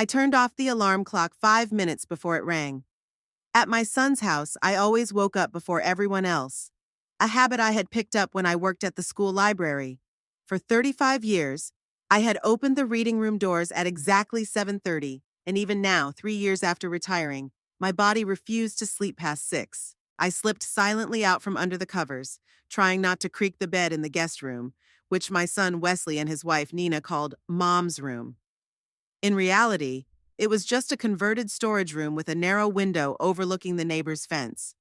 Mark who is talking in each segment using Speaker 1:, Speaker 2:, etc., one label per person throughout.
Speaker 1: I turned off the alarm clock 5 minutes before it rang. At my son's house, I always woke up before everyone else, a habit I had picked up when I worked at the school library. For 35 years, I had opened the reading room doors at exactly 7:30, and even now, 3 years after retiring, my body refused to sleep past 6. I slipped silently out from under the covers, trying not to creak the bed in the guest room, which my son Wesley and his wife Nina called Mom's room. In reality, it was just a converted storage room with a narrow window overlooking the neighbor's fence.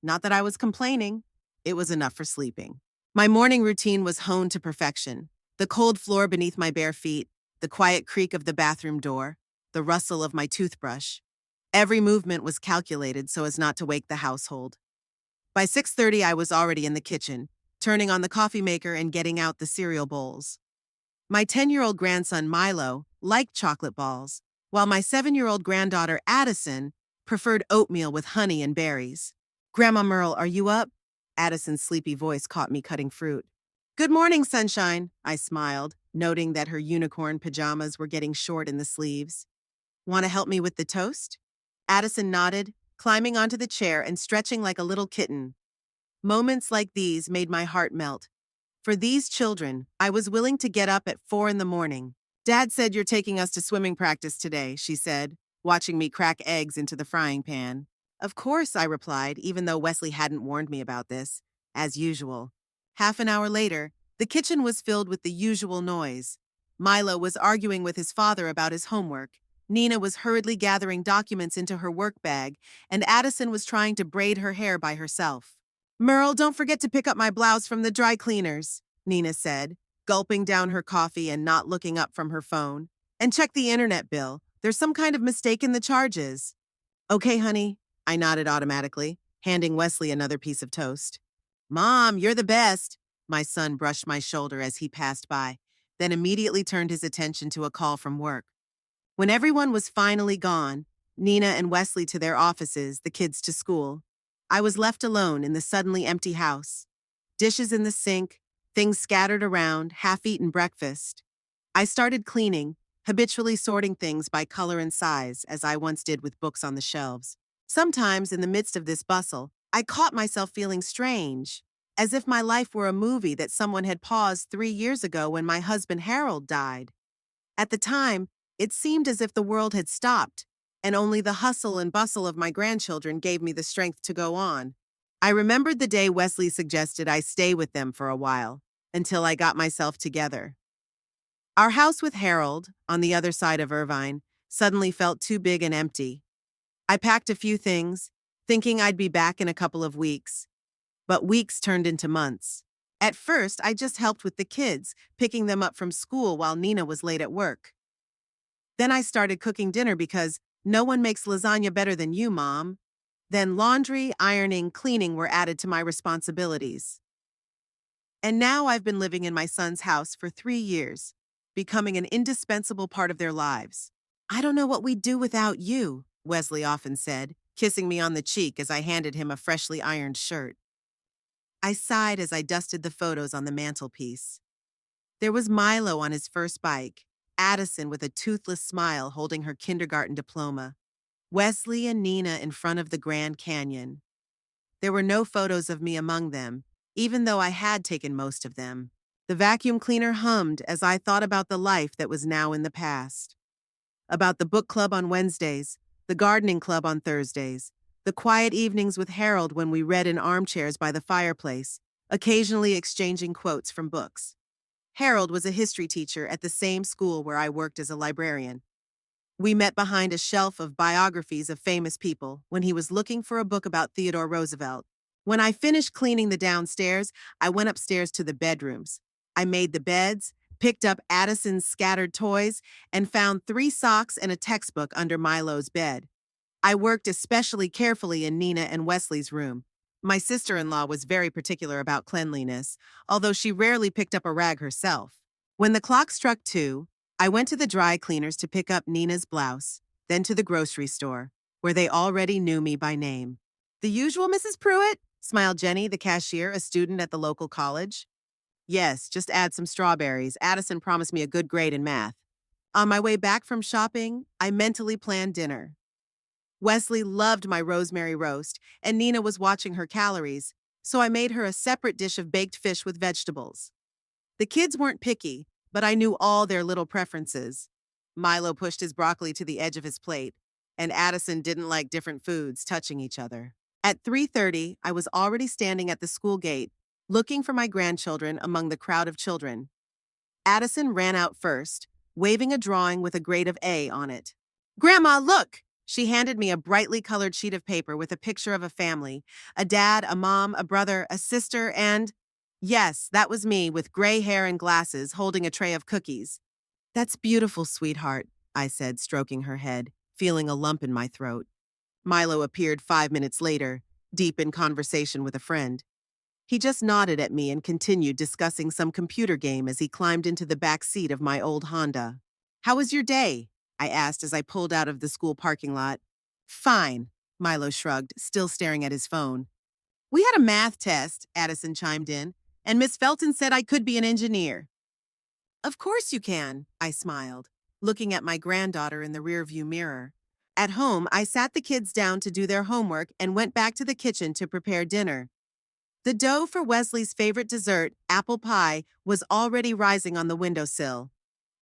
Speaker 1: Not that I was complaining, it was enough for sleeping. My morning routine was honed to perfection. The cold floor beneath my bare feet, the quiet creak of the bathroom door, the rustle of my toothbrush. Every movement was calculated so as not to wake the household. By 6:30, I was already in the kitchen, turning on the coffee maker and getting out the cereal bowls. My 10-year-old grandson Milo liked chocolate balls, while my 7-year-old granddaughter Addison preferred oatmeal with honey and berries. Grandma Merle, are you up? Addison's sleepy voice caught me cutting fruit. Good morning, sunshine, I smiled, noting that her unicorn pajamas were getting short in the sleeves. Want to help me with the toast? Addison nodded, climbing onto the chair and stretching like a little kitten. Moments like these made my heart melt. For these children, I was willing to get up at 4 in the morning. Dad said you're taking us to swimming practice today, she said, watching me crack eggs into the frying pan. Of course, I replied, even though Wesley hadn't warned me about this, as usual. Half an hour later, the kitchen was filled with the usual noise. Milo was arguing with his father about his homework. Nina was hurriedly gathering documents into her work bag, and Addison was trying to braid her hair by herself. Merle, don't forget to pick up my blouse from the dry cleaners, Nina said, gulping down her coffee and not looking up from her phone. And check the internet bill. There's some kind of mistake in the charges. Okay, honey, I nodded automatically, handing Wesley another piece of toast. Mom, you're the best. My son brushed my shoulder as he passed by, then immediately turned his attention to a call from work. When everyone was finally gone, Nina and Wesley to their offices, the kids to school, I was left alone in the suddenly empty house. Dishes in the sink, things scattered around, half-eaten breakfast. I started cleaning, habitually sorting things by color and size, as I once did with books on the shelves. Sometimes, in the midst of this bustle, I caught myself feeling strange, as if my life were a movie that someone had paused 3 years ago when my husband Harold died. At the time, it seemed as if the world had stopped, and only the hustle and bustle of my grandchildren gave me the strength to go on. I remembered the day Wesley suggested I stay with them for a while, until I got myself together. Our house with Harold, on the other side of Irvine, suddenly felt too big and empty. I packed a few things, thinking I'd be back in a couple of weeks. But weeks turned into months. At first, I just helped with the kids, picking them up from school while Nina was late at work. Then I started cooking dinner because no one makes lasagna better than you, Mom. Then laundry, ironing, cleaning were added to my responsibilities. And now I've been living in my son's house for 3 years, becoming an indispensable part of their lives. I don't know what we'd do without you, Wesley often said, kissing me on the cheek as I handed him a freshly ironed shirt. I sighed as I dusted the photos on the mantelpiece. There was Milo on his first bike, Addison with a toothless smile holding her kindergarten diploma, Wesley and Nina in front of the Grand Canyon. There were no photos of me among them, even though I had taken most of them. The vacuum cleaner hummed as I thought about the life that was now in the past. About the book club on Wednesdays, the gardening club on Thursdays, the quiet evenings with Harold when we read in armchairs by the fireplace, occasionally exchanging quotes from books. Harold was a history teacher at the same school where I worked as a librarian. We met behind a shelf of biographies of famous people when he was looking for a book about Theodore Roosevelt. When I finished cleaning the downstairs, I went upstairs to the bedrooms. I made the beds, picked up Addison's scattered toys, and found 3 socks and a textbook under Milo's bed. I worked especially carefully in Nina and Wesley's room. My sister-in-law was very particular about cleanliness, although she rarely picked up a rag herself. When the clock struck 2, I went to the dry cleaners to pick up Nina's blouse, then to the grocery store, where they already knew me by name. The usual, Mrs. Pruitt? Smiled Jenny, the cashier, a student at the local college. Yes, just add some strawberries. Addison promised me a good grade in math. On my way back from shopping, I mentally planned dinner. Wesley loved my rosemary roast, and Nina was watching her calories, so I made her a separate dish of baked fish with vegetables. The kids weren't picky, but I knew all their little preferences. Milo pushed his broccoli to the edge of his plate, and Addison didn't like different foods touching each other. At 3:30, I was already standing at the school gate, looking for my grandchildren among the crowd of children. Addison ran out first, waving a drawing with a grade of A on it. "Grandma, look!" She handed me a brightly colored sheet of paper with a picture of a family, a dad, a mom, a brother, a sister, and yes, that was me with gray hair and glasses holding a tray of cookies. "That's beautiful, sweetheart," I said, stroking her head, feeling a lump in my throat. Milo appeared 5 minutes later, deep in conversation with a friend. He just nodded at me and continued discussing some computer game as he climbed into the back seat of my old Honda. "How was your day?" I asked as I pulled out of the school parking lot. "Fine," Milo shrugged, still staring at his phone. "We had a math test," Addison chimed in, "and Miss Felton said I could be an engineer." "Of course you can," I smiled, looking at my granddaughter in the rearview mirror. At home, I sat the kids down to do their homework and went back to the kitchen to prepare dinner. The dough for Wesley's favorite dessert, apple pie, was already rising on the windowsill.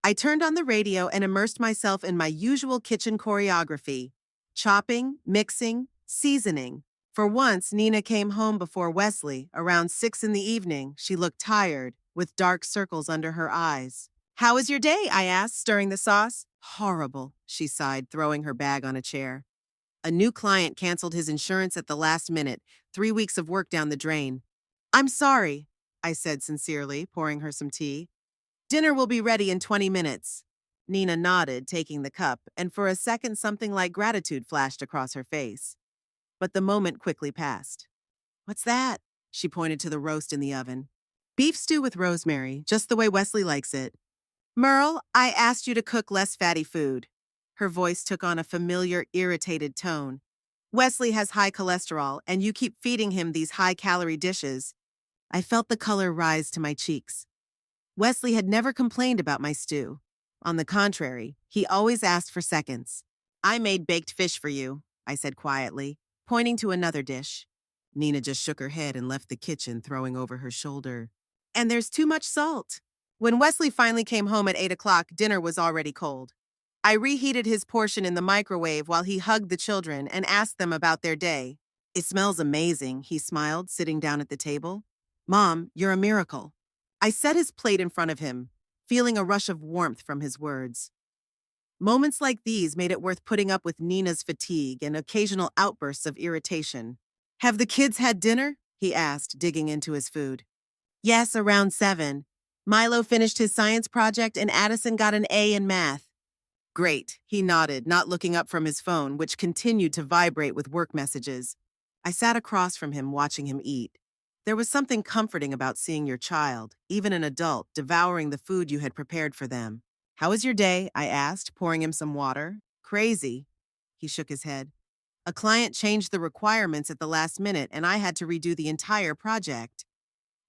Speaker 1: I turned on the radio and immersed myself in my usual kitchen choreography: chopping, mixing, seasoning. For once, Nina came home before Wesley. Around 6 in the evening, she looked tired, with dark circles under her eyes. "How was your day?" I asked, stirring the sauce. "Horrible," she sighed, throwing her bag on a chair. "A new client canceled his insurance at the last minute, 3 weeks of work down the drain." "I'm sorry," I said sincerely, pouring her some tea. "Dinner will be ready in 20 minutes. Nina nodded, taking the cup, and for a second something like gratitude flashed across her face. But the moment quickly passed. "What's that?" She pointed to the roast in the oven. "Beef stew with rosemary, just the way Wesley likes it." "Merle, I asked you to cook less fatty food." Her voice took on a familiar, irritated tone. "Wesley has high cholesterol, and you keep feeding him these high-calorie dishes." I felt the color rise to my cheeks. Wesley had never complained about my stew. On the contrary, he always asked for seconds. "I made baked fish for you," I said quietly, pointing to another dish. Nina just shook her head and left the kitchen, throwing over her shoulder, "And there's too much salt." When Wesley finally came home at 8 o'clock, dinner was already cold. I reheated his portion in the microwave while he hugged the children and asked them about their day. "It smells amazing," he smiled, sitting down at the table. "Mom, you're a miracle." I set his plate in front of him, feeling a rush of warmth from his words. Moments like these made it worth putting up with Nina's fatigue and occasional outbursts of irritation. "Have the kids had dinner?" he asked, digging into his food. "Yes, around 7. Milo finished his science project and Addison got an A in math." "Great," he nodded, not looking up from his phone, which continued to vibrate with work messages. I sat across from him, watching him eat. There was something comforting about seeing your child, even an adult, devouring the food you had prepared for them. "How was your day?" I asked, pouring him some water. "Crazy." He shook his head. "A client changed the requirements at the last minute, and I had to redo the entire project.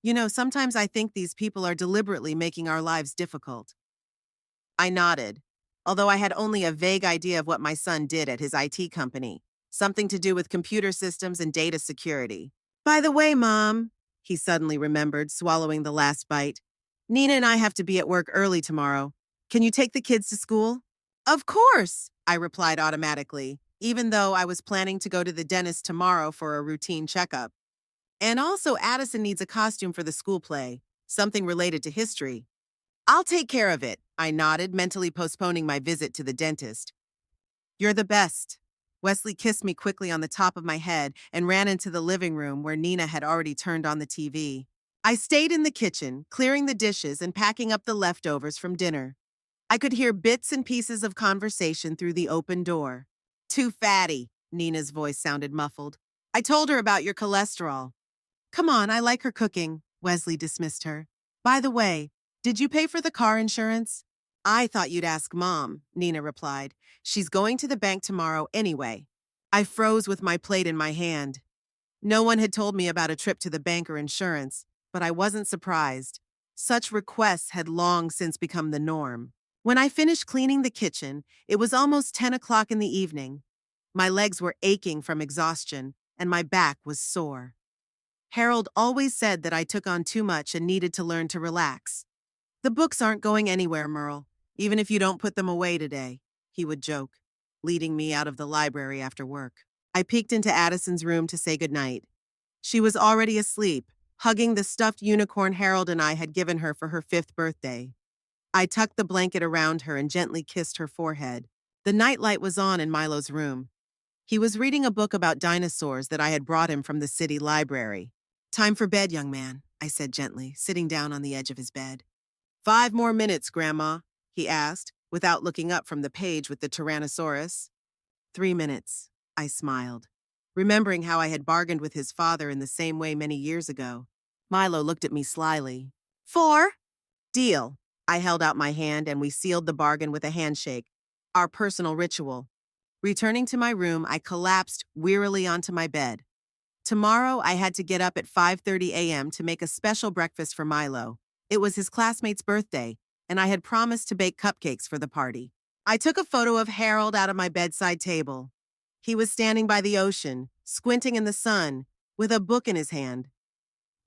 Speaker 1: You know, sometimes I think these people are deliberately making our lives difficult." I nodded, although I had only a vague idea of what my son did at his IT company, something to do with computer systems and data security. "By the way, Mom," he suddenly remembered, swallowing the last bite, "Nina and I have to be at work early tomorrow. Can you take the kids to school?" "Of course," I replied automatically, even though I was planning to go to the dentist tomorrow for a routine checkup. "And also, Addison needs a costume for the school play, something related to history." "I'll take care of it," I nodded, mentally postponing my visit to the dentist. "You're the best." Wesley kissed me quickly on the top of my head and ran into the living room where Nina had already turned on the TV. I stayed in the kitchen, clearing the dishes and packing up the leftovers from dinner. I could hear bits and pieces of conversation through the open door. "Too fatty," Nina's voice sounded muffled. "I told her about your cholesterol." "Come on, I like her cooking," Wesley dismissed her. "By the way, did you pay for the car insurance?" "I thought you'd ask Mom," Nina replied. "She's going to the bank tomorrow anyway." I froze with my plate in my hand. No one had told me about a trip to the bank or insurance, but I wasn't surprised. Such requests had long since become the norm. When I finished cleaning the kitchen, it was almost 10 o'clock in the evening. My legs were aching from exhaustion, and my back was sore. Harold always said that I took on too much and needed to learn to relax. "The books aren't going anywhere, Merle, even if you don't put them away today," he would joke, leading me out of the library after work. I peeked into Addison's room to say goodnight. She was already asleep, hugging the stuffed unicorn Harold and I had given her for her 5th birthday. I tucked the blanket around her and gently kissed her forehead. The nightlight was on in Milo's room. He was reading a book about dinosaurs that I had brought him from the city library. "Time for bed, young man," I said gently, sitting down on the edge of his bed. "5 more minutes, Grandma," he asked, without looking up from the page with the Tyrannosaurus. 3 minutes, I smiled, remembering how I had bargained with his father in the same way many years ago. Milo looked at me slyly. 4? Deal. I held out my hand and we sealed the bargain with a handshake, our personal ritual. Returning to my room, I collapsed wearily onto my bed. Tomorrow, I had to get up at 5:30 a.m. to make a special breakfast for Milo. It was his classmate's birthday, and I had promised to bake cupcakes for the party. I took a photo of Harold out of my bedside table. He was standing by the ocean, squinting in the sun, with a book in his hand.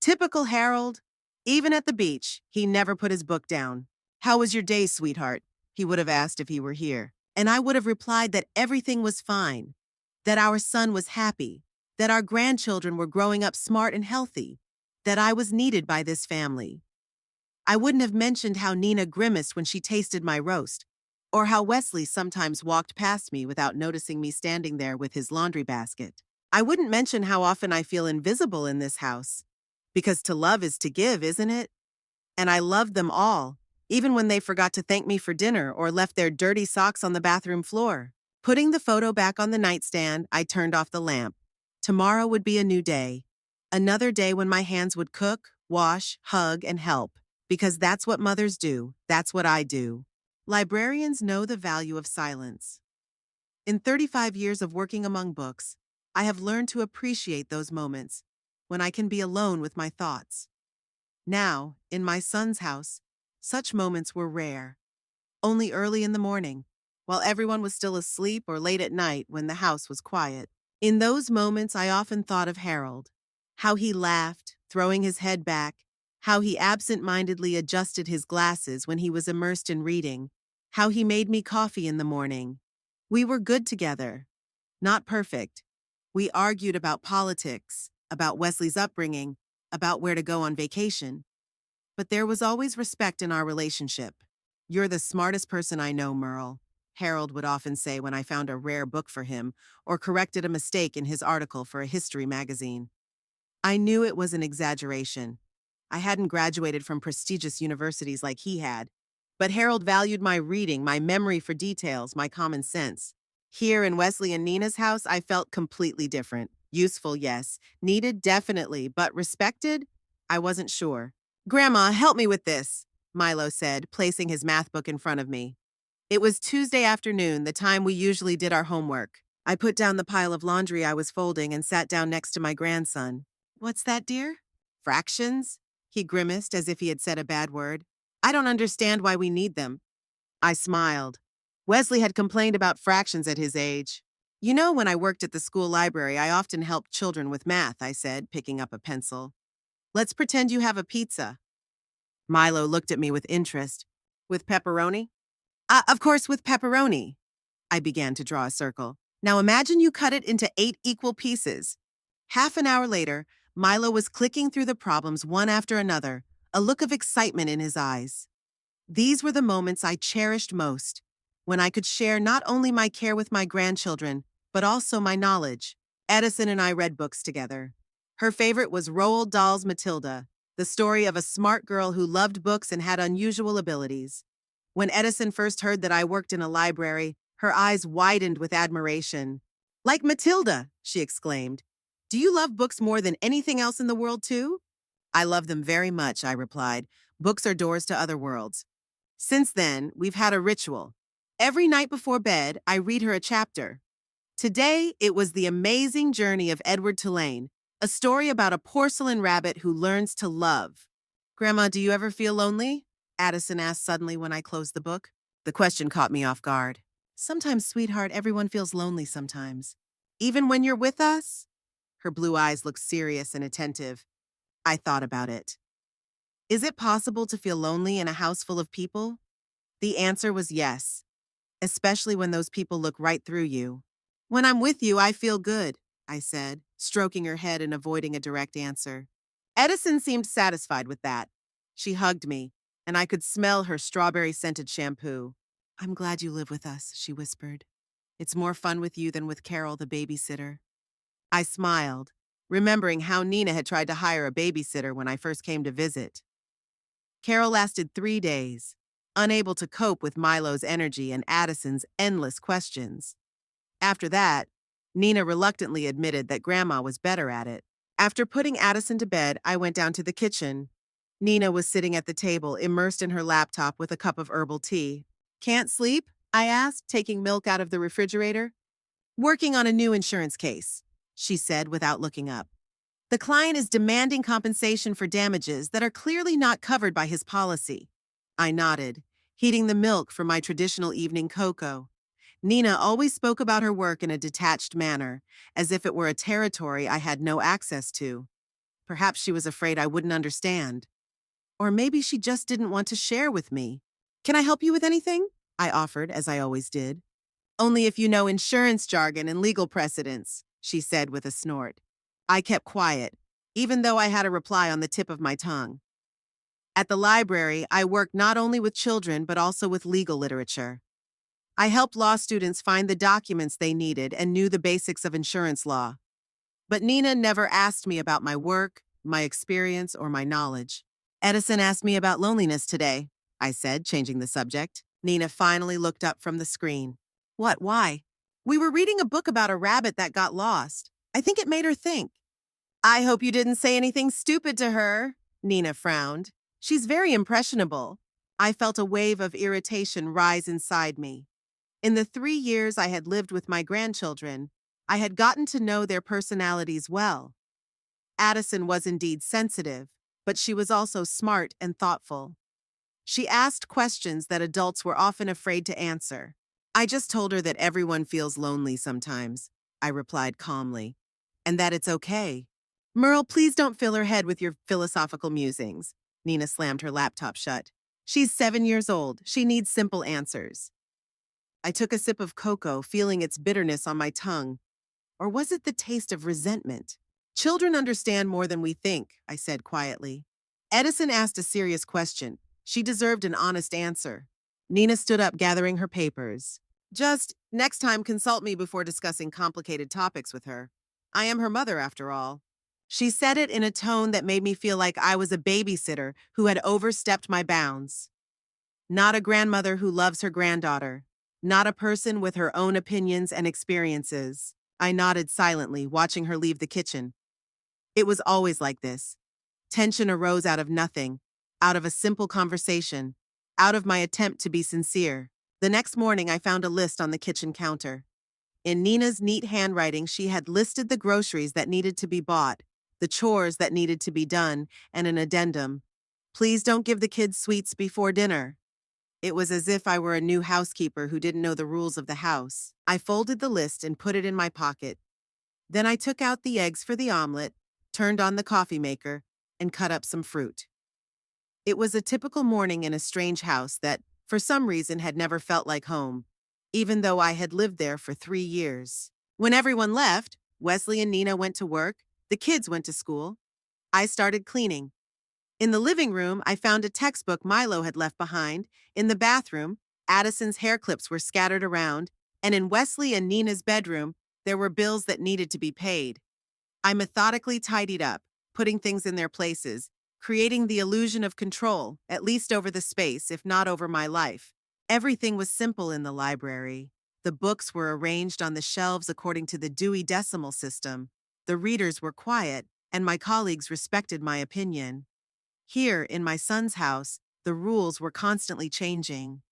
Speaker 1: Typical Harold. Even at the beach, he never put his book down. "How was your day, sweetheart?" he would have asked if he were here. And I would have replied that everything was fine, that our son was happy, that our grandchildren were growing up smart and healthy, that I was needed by this family. I wouldn't have mentioned how Nina grimaced when she tasted my roast, or how Wesley sometimes walked past me without noticing me standing there with his laundry basket. I wouldn't mention how often I feel invisible in this house, because to love is to give, isn't it? And I loved them all, even when they forgot to thank me for dinner or left their dirty socks on the bathroom floor. Putting the photo back on the nightstand, I turned off the lamp. Tomorrow would be a new day. Another day when my hands would cook, wash, hug, and help. Because that's what mothers do. That's what I do. Librarians know the value of silence. In 35 years of working among books, I have learned to appreciate those moments when I can be alone with my thoughts. Now, in my son's house, such moments were rare. Only early in the morning, while everyone was still asleep, or late at night when the house was quiet. In those moments, I often thought of Harold, how he laughed, throwing his head back, how he absent-mindedly adjusted his glasses when he was immersed in reading, how he made me coffee in the morning. We were good together. Not perfect. We argued about politics, about Wesley's upbringing, about where to go on vacation. But there was always respect in our relationship. "You're the smartest person I know, Merle," Harold would often say when I found a rare book for him or corrected a mistake in his article for a history magazine. I knew it was an exaggeration. I hadn't graduated from prestigious universities like he had, but Harold valued my reading, my memory for details, my common sense. Here in Wesley and Nina's house, I felt completely different. Useful, yes. Needed, definitely. But respected? I wasn't sure. "Grandma, help me with this," Milo said, placing his math book in front of me. It was Tuesday afternoon, the time we usually did our homework. I put down the pile of laundry I was folding and sat down next to my grandson. "What's that, dear?" "Fractions?" He grimaced as if he had said a bad word. "I don't understand why we need them." I smiled. Wesley had complained about fractions at his age. "You know, when I worked at the school library, I often helped children with math," I said, picking up a pencil. "Let's pretend you have a pizza." Milo looked at me with interest. "With pepperoni?" Of course, with pepperoni." I began to draw a circle. "Now imagine you cut it into 8 equal pieces." Half an hour later, Milo was clicking through the problems one after another, a look of excitement in his eyes. These were the moments I cherished most, when I could share not only my care with my grandchildren, but also my knowledge. Edison and I read books together. Her favorite was Roald Dahl's Matilda, the story of a smart girl who loved books and had unusual abilities. When Edison first heard that I worked in a library, her eyes widened with admiration. "Like Matilda," she exclaimed. "Do you love books more than anything else in the world, too?" "I love them very much," I replied. "Books are doors to other worlds." Since then, we've had a ritual. Every night before bed, I read her a chapter. Today, it was The Amazing Journey of Edward Tulane, a story about a porcelain rabbit who learns to love. "Grandma, do you ever feel lonely?" Addison asked suddenly when I closed the book. The question caught me off guard. Sometimes, sweetheart, everyone feels lonely sometimes. Even when you're with us? Her blue eyes looked serious and attentive. I thought about it. Is it possible to feel lonely in a house full of people? The answer was yes, especially when those people look right through you. When I'm with you, I feel good, I said, stroking her head and avoiding a direct answer. Edison seemed satisfied with that. She hugged me, and I could smell her strawberry-scented shampoo. I'm glad you live with us, she whispered. It's more fun with you than with Carol, the babysitter. I smiled, remembering how Nina had tried to hire a babysitter when I first came to visit. Carol lasted 3 days, unable to cope with Milo's energy and Addison's endless questions. After that, Nina reluctantly admitted that Grandma was better at it. After putting Addison to bed, I went down to the kitchen. Nina was sitting at the table, immersed in her laptop with a cup of herbal tea. Can't sleep? I asked, taking milk out of the refrigerator. Working on a new insurance case, she said without looking up. The client is demanding compensation for damages that are clearly not covered by his policy. I nodded, heating the milk for my traditional evening cocoa. Nina always spoke about her work in a detached manner, as if it were a territory I had no access to. Perhaps she was afraid I wouldn't understand. Or maybe she just didn't want to share with me. Can I help you with anything? I offered, as I always did. Only if you know insurance jargon and legal precedents, she said with a snort. I kept quiet, even though I had a reply on the tip of my tongue. At the library, I worked not only with children but also with legal literature. I helped law students find the documents they needed and knew the basics of insurance law. But Nina never asked me about my work, my experience, or my knowledge. Edison asked me about loneliness today, I said, changing the subject. Nina finally looked up from the screen. What? Why? We were reading a book about a rabbit that got lost. I think it made her think. I hope you didn't say anything stupid to her, Nina frowned. She's very impressionable. I felt a wave of irritation rise inside me. In the 3 years I had lived with my grandchildren, I had gotten to know their personalities well. Addison was indeed sensitive, but she was also smart and thoughtful. She asked questions that adults were often afraid to answer. I just told her that everyone feels lonely sometimes, I replied calmly, and that it's okay. Merle, please don't fill her head with your philosophical musings. Nina slammed her laptop shut. She's 7 years old. She needs simple answers. I took a sip of cocoa, feeling its bitterness on my tongue. Or was it the taste of resentment? Children understand more than we think, I said quietly. Edison asked a serious question. She deserved an honest answer. Nina stood up, gathering her papers. Just, next time, consult me before discussing complicated topics with her. I am her mother, after all. She said it in a tone that made me feel like I was a babysitter who had overstepped my bounds. Not a grandmother who loves her granddaughter. Not a person with her own opinions and experiences. I nodded silently, watching her leave the kitchen. It was always like this. Tension arose out of nothing, out of a simple conversation, out of my attempt to be sincere. The next morning, I found a list on the kitchen counter. In Nina's neat handwriting, she had listed the groceries that needed to be bought, the chores that needed to be done, and an addendum. Please don't give the kids sweets before dinner. It was as if I were a new housekeeper who didn't know the rules of the house. I folded the list and put it in my pocket. Then I took out the eggs for the omelet, turned on the coffee maker, and cut up some fruit. It was a typical morning in a strange house that, for some reason, had never felt like home, even though I had lived there for 3 years. When everyone left, Wesley and Nina went to work, the kids went to school. I started cleaning. In the living room, I found a textbook Milo had left behind. In the bathroom, Addison's hair clips were scattered around, and in Wesley and Nina's bedroom, there were bills that needed to be paid. I methodically tidied up, putting things in their places, creating the illusion of control, at least over the space, if not over my life. Everything was simple in the library. The books were arranged on the shelves according to the Dewey Decimal System. The readers were quiet, and my colleagues respected my opinion. Here, in my son's house, the rules were constantly changing.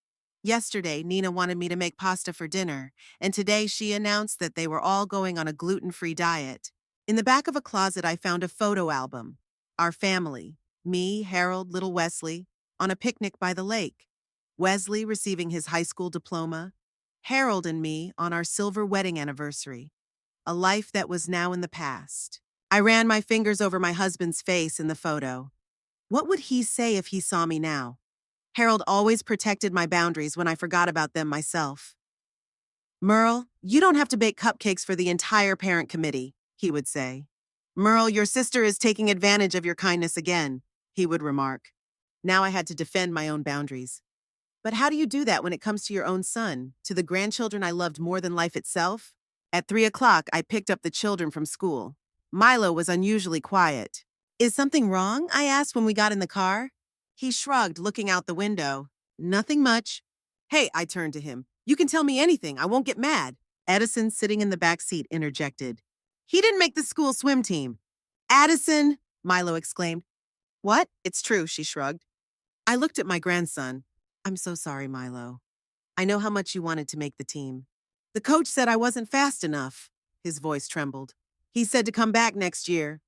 Speaker 1: Yesterday, Nina wanted me to make pasta for dinner, and today she announced that they were all going on a gluten-free diet. In the back of a closet, I found a photo album. Our family, me, Harold, little Wesley, on a picnic by the lake. Wesley receiving his high school diploma, Harold and me on our silver wedding anniversary, a life that was now in the past. I ran my fingers over my husband's face in the photo. What would he say if he saw me now? Harold always protected my boundaries when I forgot about them myself. Merle, you don't have to bake cupcakes for the entire parent committee, he would say. Merle, your sister is taking advantage of your kindness again, he would remark. Now I had to defend my own boundaries. But how do you do that when it comes to your own son, to the grandchildren I loved more than life itself? At 3 o'clock, I picked up the children from school. Milo was unusually quiet. Is something wrong? I asked when we got in the car. He shrugged, looking out the window. Nothing much. Hey, I turned to him. You can tell me anything. I won't get mad. Edison, sitting in the back seat, interjected. He didn't make the school swim team. Addison, Milo exclaimed. What? It's true, she shrugged. I looked at my grandson. I'm so sorry, Milo. I know how much you wanted to make the team. The coach said I wasn't fast enough. His voice trembled. He said to come back next year.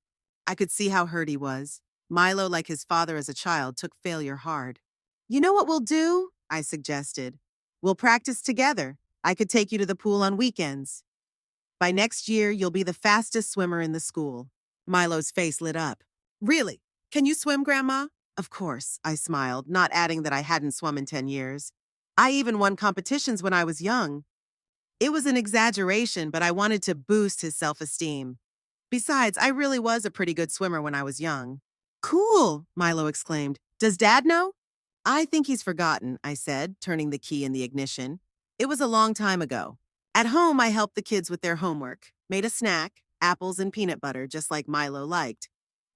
Speaker 1: I could see how hurt he was. Milo, like his father as a child, took failure hard. You know what we'll do? I suggested. We'll practice together. I could take you to the pool on weekends. By next year, you'll be the fastest swimmer in the school. Milo's face lit up. Really? Can you swim, Grandma? Of course, I smiled, not adding that I hadn't swum in 10 years. I even won competitions when I was young. It was an exaggeration, but I wanted to boost his self-esteem. Besides, I really was a pretty good swimmer when I was young. Cool, Milo exclaimed. Does Dad know? I think he's forgotten, I said, turning the key in the ignition. It was a long time ago. At home, I helped the kids with their homework, made a snack, apples and peanut butter, just like Milo liked,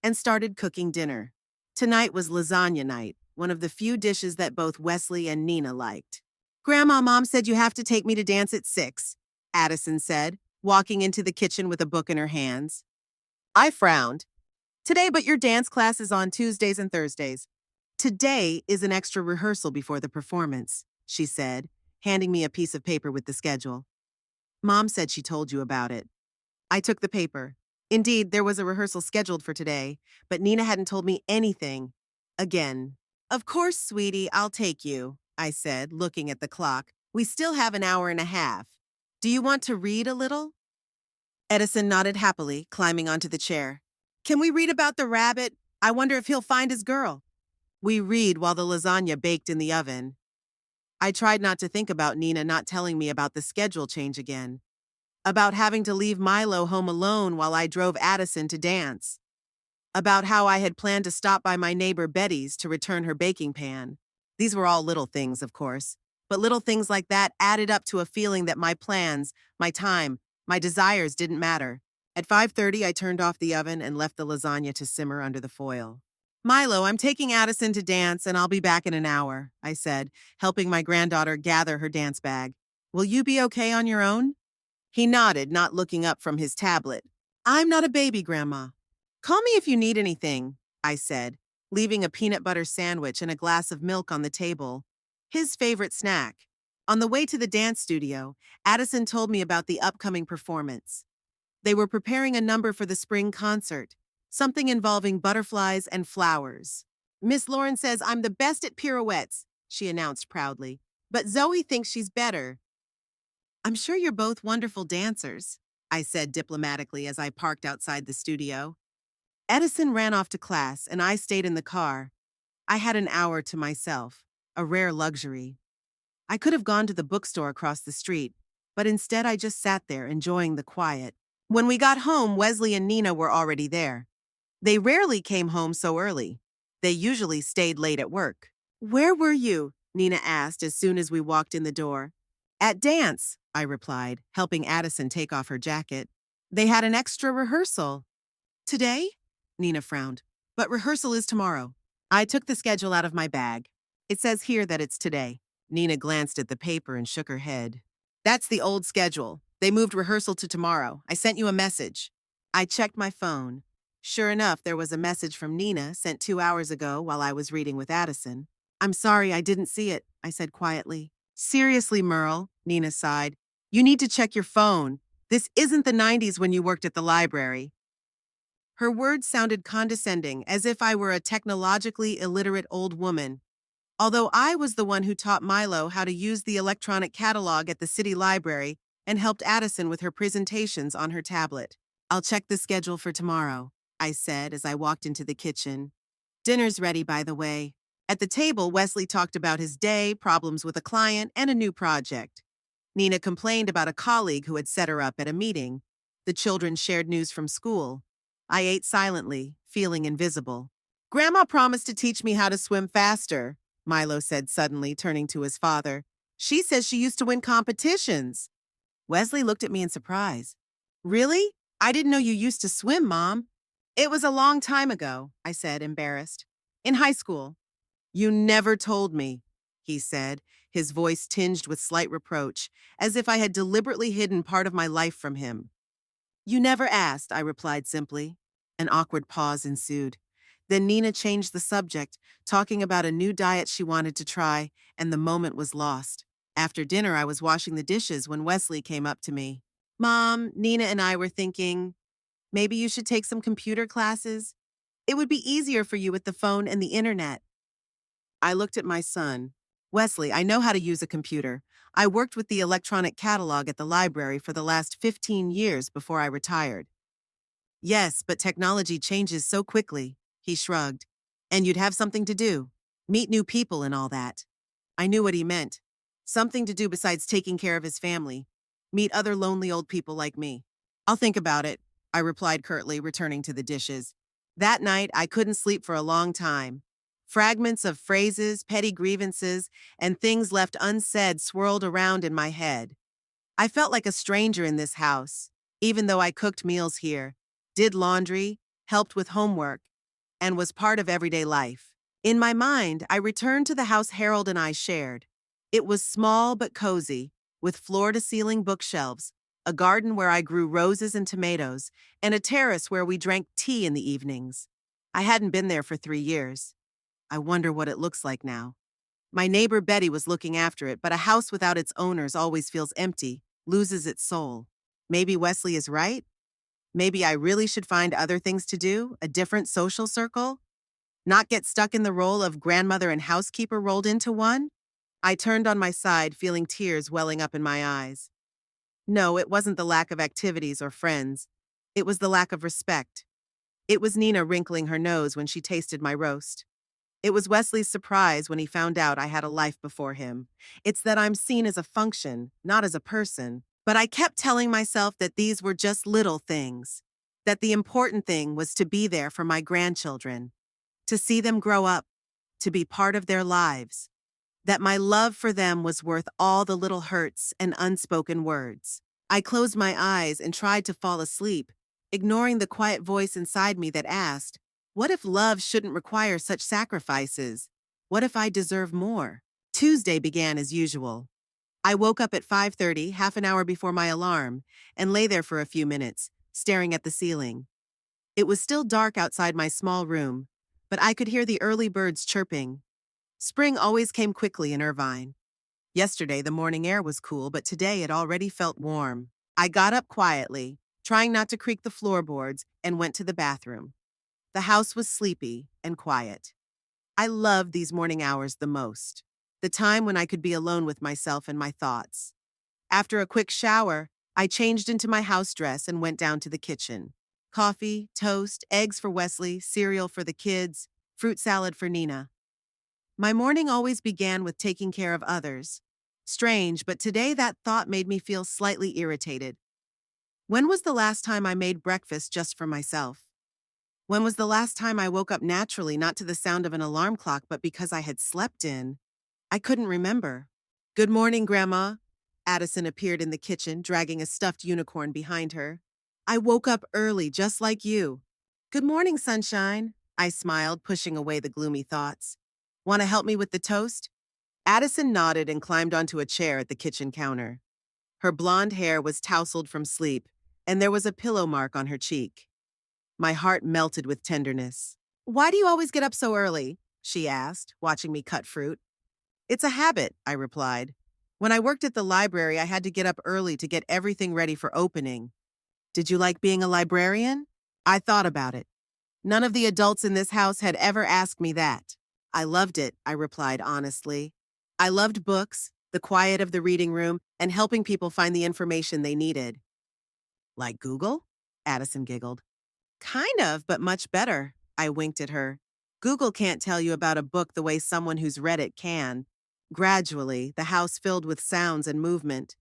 Speaker 1: and started cooking dinner. Tonight was lasagna night, one of the few dishes that both Wesley and Nina liked. Grandma, Mom said you have to take me to dance at 6, Addison said, walking into the kitchen with a book in her hands. I frowned. Today, but your dance class is on Tuesdays and Thursdays. Today is an extra rehearsal before the performance, she said, handing me a piece of paper with the schedule. Mom said she told you about it. I took the paper. Indeed, there was a rehearsal scheduled for today, but Nina hadn't told me anything. Again. Of course, sweetie, I'll take you, I said, looking at the clock. We still have an hour and a half. Do you want to read a little? Edison nodded happily, climbing onto the chair. Can we read about the rabbit? I wonder if he'll find his girl. We read while the lasagna baked in the oven. I tried not to think about Nina not telling me about the schedule change again. About having to leave Milo home alone while I drove Addison to dance. About how I had planned to stop by my neighbor Betty's to return her baking pan. These were all little things, of course, but little things like that added up to a feeling that my plans, my time, my desires didn't matter. At 5:30, I turned off the oven and left the lasagna to simmer under the foil. Milo, I'm taking Addison to dance and I'll be back in an hour, I said, helping my granddaughter gather her dance bag. Will you be okay on your own? He nodded, not looking up from his tablet. I'm not a baby, Grandma. Call me if you need anything, I said, leaving a peanut butter sandwich and a glass of milk on the table. His favorite snack. On the way to the dance studio, Addison told me about the upcoming performance. They were preparing a number for the spring concert, something involving butterflies and flowers. Miss Lauren says I'm the best at pirouettes, she announced proudly, but Zoe thinks she's better. I'm sure you're both wonderful dancers, I said diplomatically as I parked outside the studio. Edison ran off to class and I stayed in the car. I had an hour to myself, a rare luxury. I could have gone to the bookstore across the street, but instead I just sat there enjoying the quiet. When we got home, Wesley and Nina were already there. They rarely came home so early. They usually stayed late at work. Where were you? Nina asked as soon as we walked in the door. At dance, I replied, helping Addison take off her jacket. They had an extra rehearsal. Today? Nina frowned. But rehearsal is tomorrow. I took the schedule out of my bag. It says here that it's today. Nina glanced at the paper and shook her head. That's the old schedule. They moved rehearsal to tomorrow. I sent you a message. I checked my phone. Sure enough, there was a message from Nina sent 2 hours ago while I was reading with Addison. I'm sorry, I didn't see it, I said quietly. Seriously, Merle, Nina sighed. You need to check your phone. This isn't the 90s when you worked at the library. Her words sounded condescending, as if I were a technologically illiterate old woman. Although I was the one who taught Milo how to use the electronic catalog at the city library and helped Addison with her presentations on her tablet. I'll check the schedule for tomorrow, I said as I walked into the kitchen. Dinner's ready, by the way. At the table, Wesley talked about his day, problems with a client, and a new project. Nina complained about a colleague who had set her up at a meeting. The children shared news from school. I ate silently, feeling invisible. Grandma promised to teach me how to swim faster, Milo said suddenly, turning to his father. She says she used to win competitions. Wesley looked at me in surprise. Really? I didn't know you used to swim, Mom. It was a long time ago, I said, embarrassed. In high school. You never told me, he said, his voice tinged with slight reproach, as if I had deliberately hidden part of my life from him. You never asked, I replied simply. An awkward pause ensued. Then Nina changed the subject, talking about a new diet she wanted to try, and the moment was lost. After dinner, I was washing the dishes when Wesley came up to me. Mom, Nina and I were thinking, maybe you should take some computer classes. It would be easier for you with the phone and the internet. I looked at my son. Wesley, I know how to use a computer. I worked with the electronic catalog at the library for the last 15 years before I retired. Yes, but technology changes so quickly, he shrugged. And you'd have something to do. Meet new people and all that. I knew what he meant. Something to do besides taking care of his family. Meet other lonely old people like me. I'll think about it, I replied curtly, returning to the dishes. That night, I couldn't sleep for a long time. Fragments of phrases, petty grievances, and things left unsaid swirled around in my head. I felt like a stranger in this house, even though I cooked meals here, did laundry, helped with homework, and was part of everyday life. In my mind, I returned to the house Harold and I shared. It was small but cozy, with floor-to-ceiling bookshelves, a garden where I grew roses and tomatoes, and a terrace where we drank tea in the evenings. I hadn't been there for 3 years. I wonder what it looks like now. My neighbor Betty was looking after it, but a house without its owners always feels empty, loses its soul. Maybe Wesley is right? Maybe I really should find other things to do, a different social circle? Not get stuck in the role of grandmother and housekeeper rolled into one? I turned on my side, feeling tears welling up in my eyes. No, it wasn't the lack of activities or friends. It was the lack of respect. It was Nina wrinkling her nose when she tasted my roast. It was Wesley's surprise when he found out I had a life before him. It's that I'm seen as a function, not as a person. But I kept telling myself that these were just little things, that the important thing was to be there for my grandchildren, to see them grow up, to be part of their lives, that my love for them was worth all the little hurts and unspoken words. I closed my eyes and tried to fall asleep, ignoring the quiet voice inside me that asked, what if love shouldn't require such sacrifices? What if I deserve more? Tuesday began as usual. I woke up at 5:30, half an hour before my alarm, and lay there for a few minutes, staring at the ceiling. It was still dark outside my small room, but I could hear the early birds chirping. Spring always came quickly in Irvine. Yesterday, the morning air was cool, but today it already felt warm. I got up quietly, trying not to creak the floorboards, and went to the bathroom. The house was sleepy and quiet. I loved these morning hours the most, the time when I could be alone with myself and my thoughts. After a quick shower, I changed into my house dress and went down to the kitchen. Coffee, toast, eggs for Wesley, cereal for the kids, fruit salad for Nina. My morning always began with taking care of others. Strange, but today that thought made me feel slightly irritated. When was the last time I made breakfast just for myself? When was the last time I woke up naturally, not to the sound of an alarm clock, but because I had slept in? I couldn't remember. Good morning, Grandma. Addison appeared in the kitchen, dragging a stuffed unicorn behind her. I woke up early, just like you. Good morning, sunshine. I smiled, pushing away the gloomy thoughts. Want to help me with the toast? Addison nodded and climbed onto a chair at the kitchen counter. Her blonde hair was tousled from sleep, and there was a pillow mark on her cheek. My heart melted with tenderness. Why do you always get up so early? She asked, watching me cut fruit. It's a habit, I replied. When I worked at the library, I had to get up early to get everything ready for opening. Did you like being a librarian? I thought about it. None of the adults in this house had ever asked me that. I loved it, I replied honestly. I loved books, the quiet of the reading room, and helping people find the information they needed. Like Google? Addison giggled. Kind of, but much better. I winked at her. Google can't tell you about a book the way someone who's read it can. Gradually, the house filled with sounds and movement.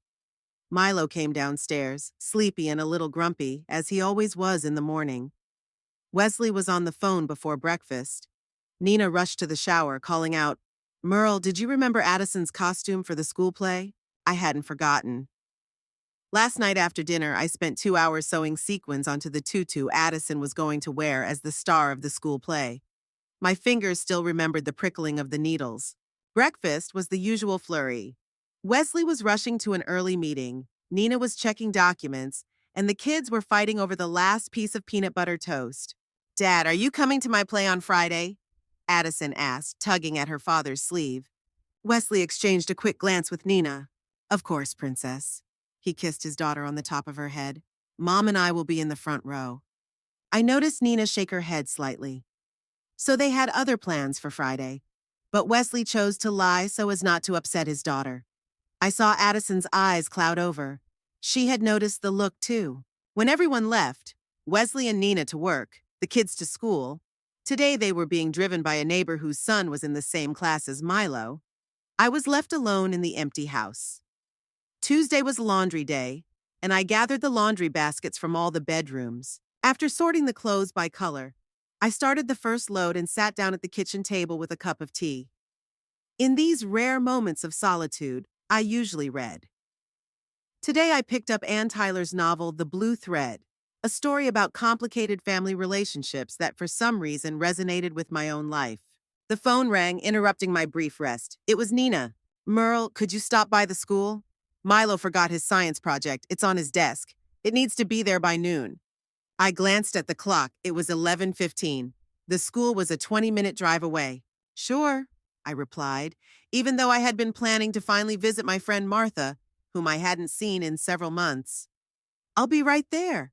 Speaker 1: Milo came downstairs, sleepy and a little grumpy, as he always was in the morning. Wesley was on the phone before breakfast. Nina rushed to the shower, calling out, Merle, did you remember Addison's costume for the school play? I hadn't forgotten. Last night after dinner, I spent 2 hours sewing sequins onto the tutu Addison was going to wear as the star of the school play. My fingers still remembered the prickling of the needles. Breakfast was the usual flurry. Wesley was rushing to an early meeting, Nina was checking documents, and the kids were fighting over the last piece of peanut butter toast. Dad, are you coming to my play on Friday? Addison asked, tugging at her father's sleeve. Wesley exchanged a quick glance with Nina. Of course, Princess. He kissed his daughter on the top of her head. Mom and I will be in the front row. I noticed Nina shake her head slightly. So they had other plans for Friday. But Wesley chose to lie so as not to upset his daughter. I saw Addison's eyes cloud over. She had noticed the look, too. When everyone left, Wesley and Nina to work, the kids to school, today they were being driven by a neighbor whose son was in the same class as Milo, I was left alone in the empty house. Tuesday was laundry day, and I gathered the laundry baskets from all the bedrooms. After sorting the clothes by color, I started the first load and sat down at the kitchen table with a cup of tea. In these rare moments of solitude, I usually read. Today I picked up Ann Tyler's novel, The Blue Thread, a story about complicated family relationships that for some reason resonated with my own life. The phone rang, interrupting my brief rest. It was Nina. Merle, could you stop by the school? Milo forgot his science project. It's on his desk. It needs to be there by noon. I glanced at the clock. It was 11:15. The school was a 20-minute drive away. Sure, I replied, even though I had been planning to finally visit my friend Martha, whom I hadn't seen in several months. I'll be right there.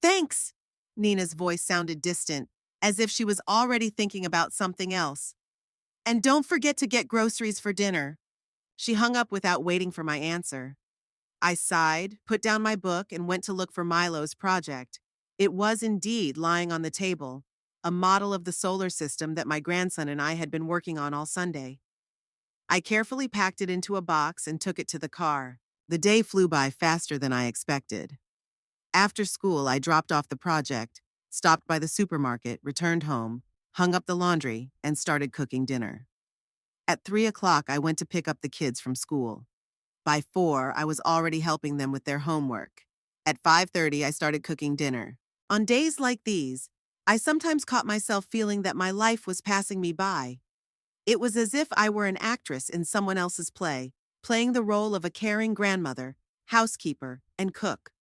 Speaker 1: Thanks. Nina's voice sounded distant, as if she was already thinking about something else. And don't forget to get groceries for dinner. She hung up without waiting for my answer. I sighed, put down my book, and went to look for Milo's project. It was indeed lying on the table, a model of the solar system that my grandson and I had been working on all Sunday. I carefully packed it into a box and took it to the car. The day flew by faster than I expected. After school, I dropped off the project, stopped by the supermarket, returned home, hung up the laundry, and started cooking dinner. At 3 o'clock, I went to pick up the kids from school. By 4, I was already helping them with their homework. At 5:30, I started cooking dinner. On days like these, I sometimes caught myself feeling that my life was passing me by. It was as if I were an actress in someone else's play, playing the role of a caring grandmother, housekeeper, and cook.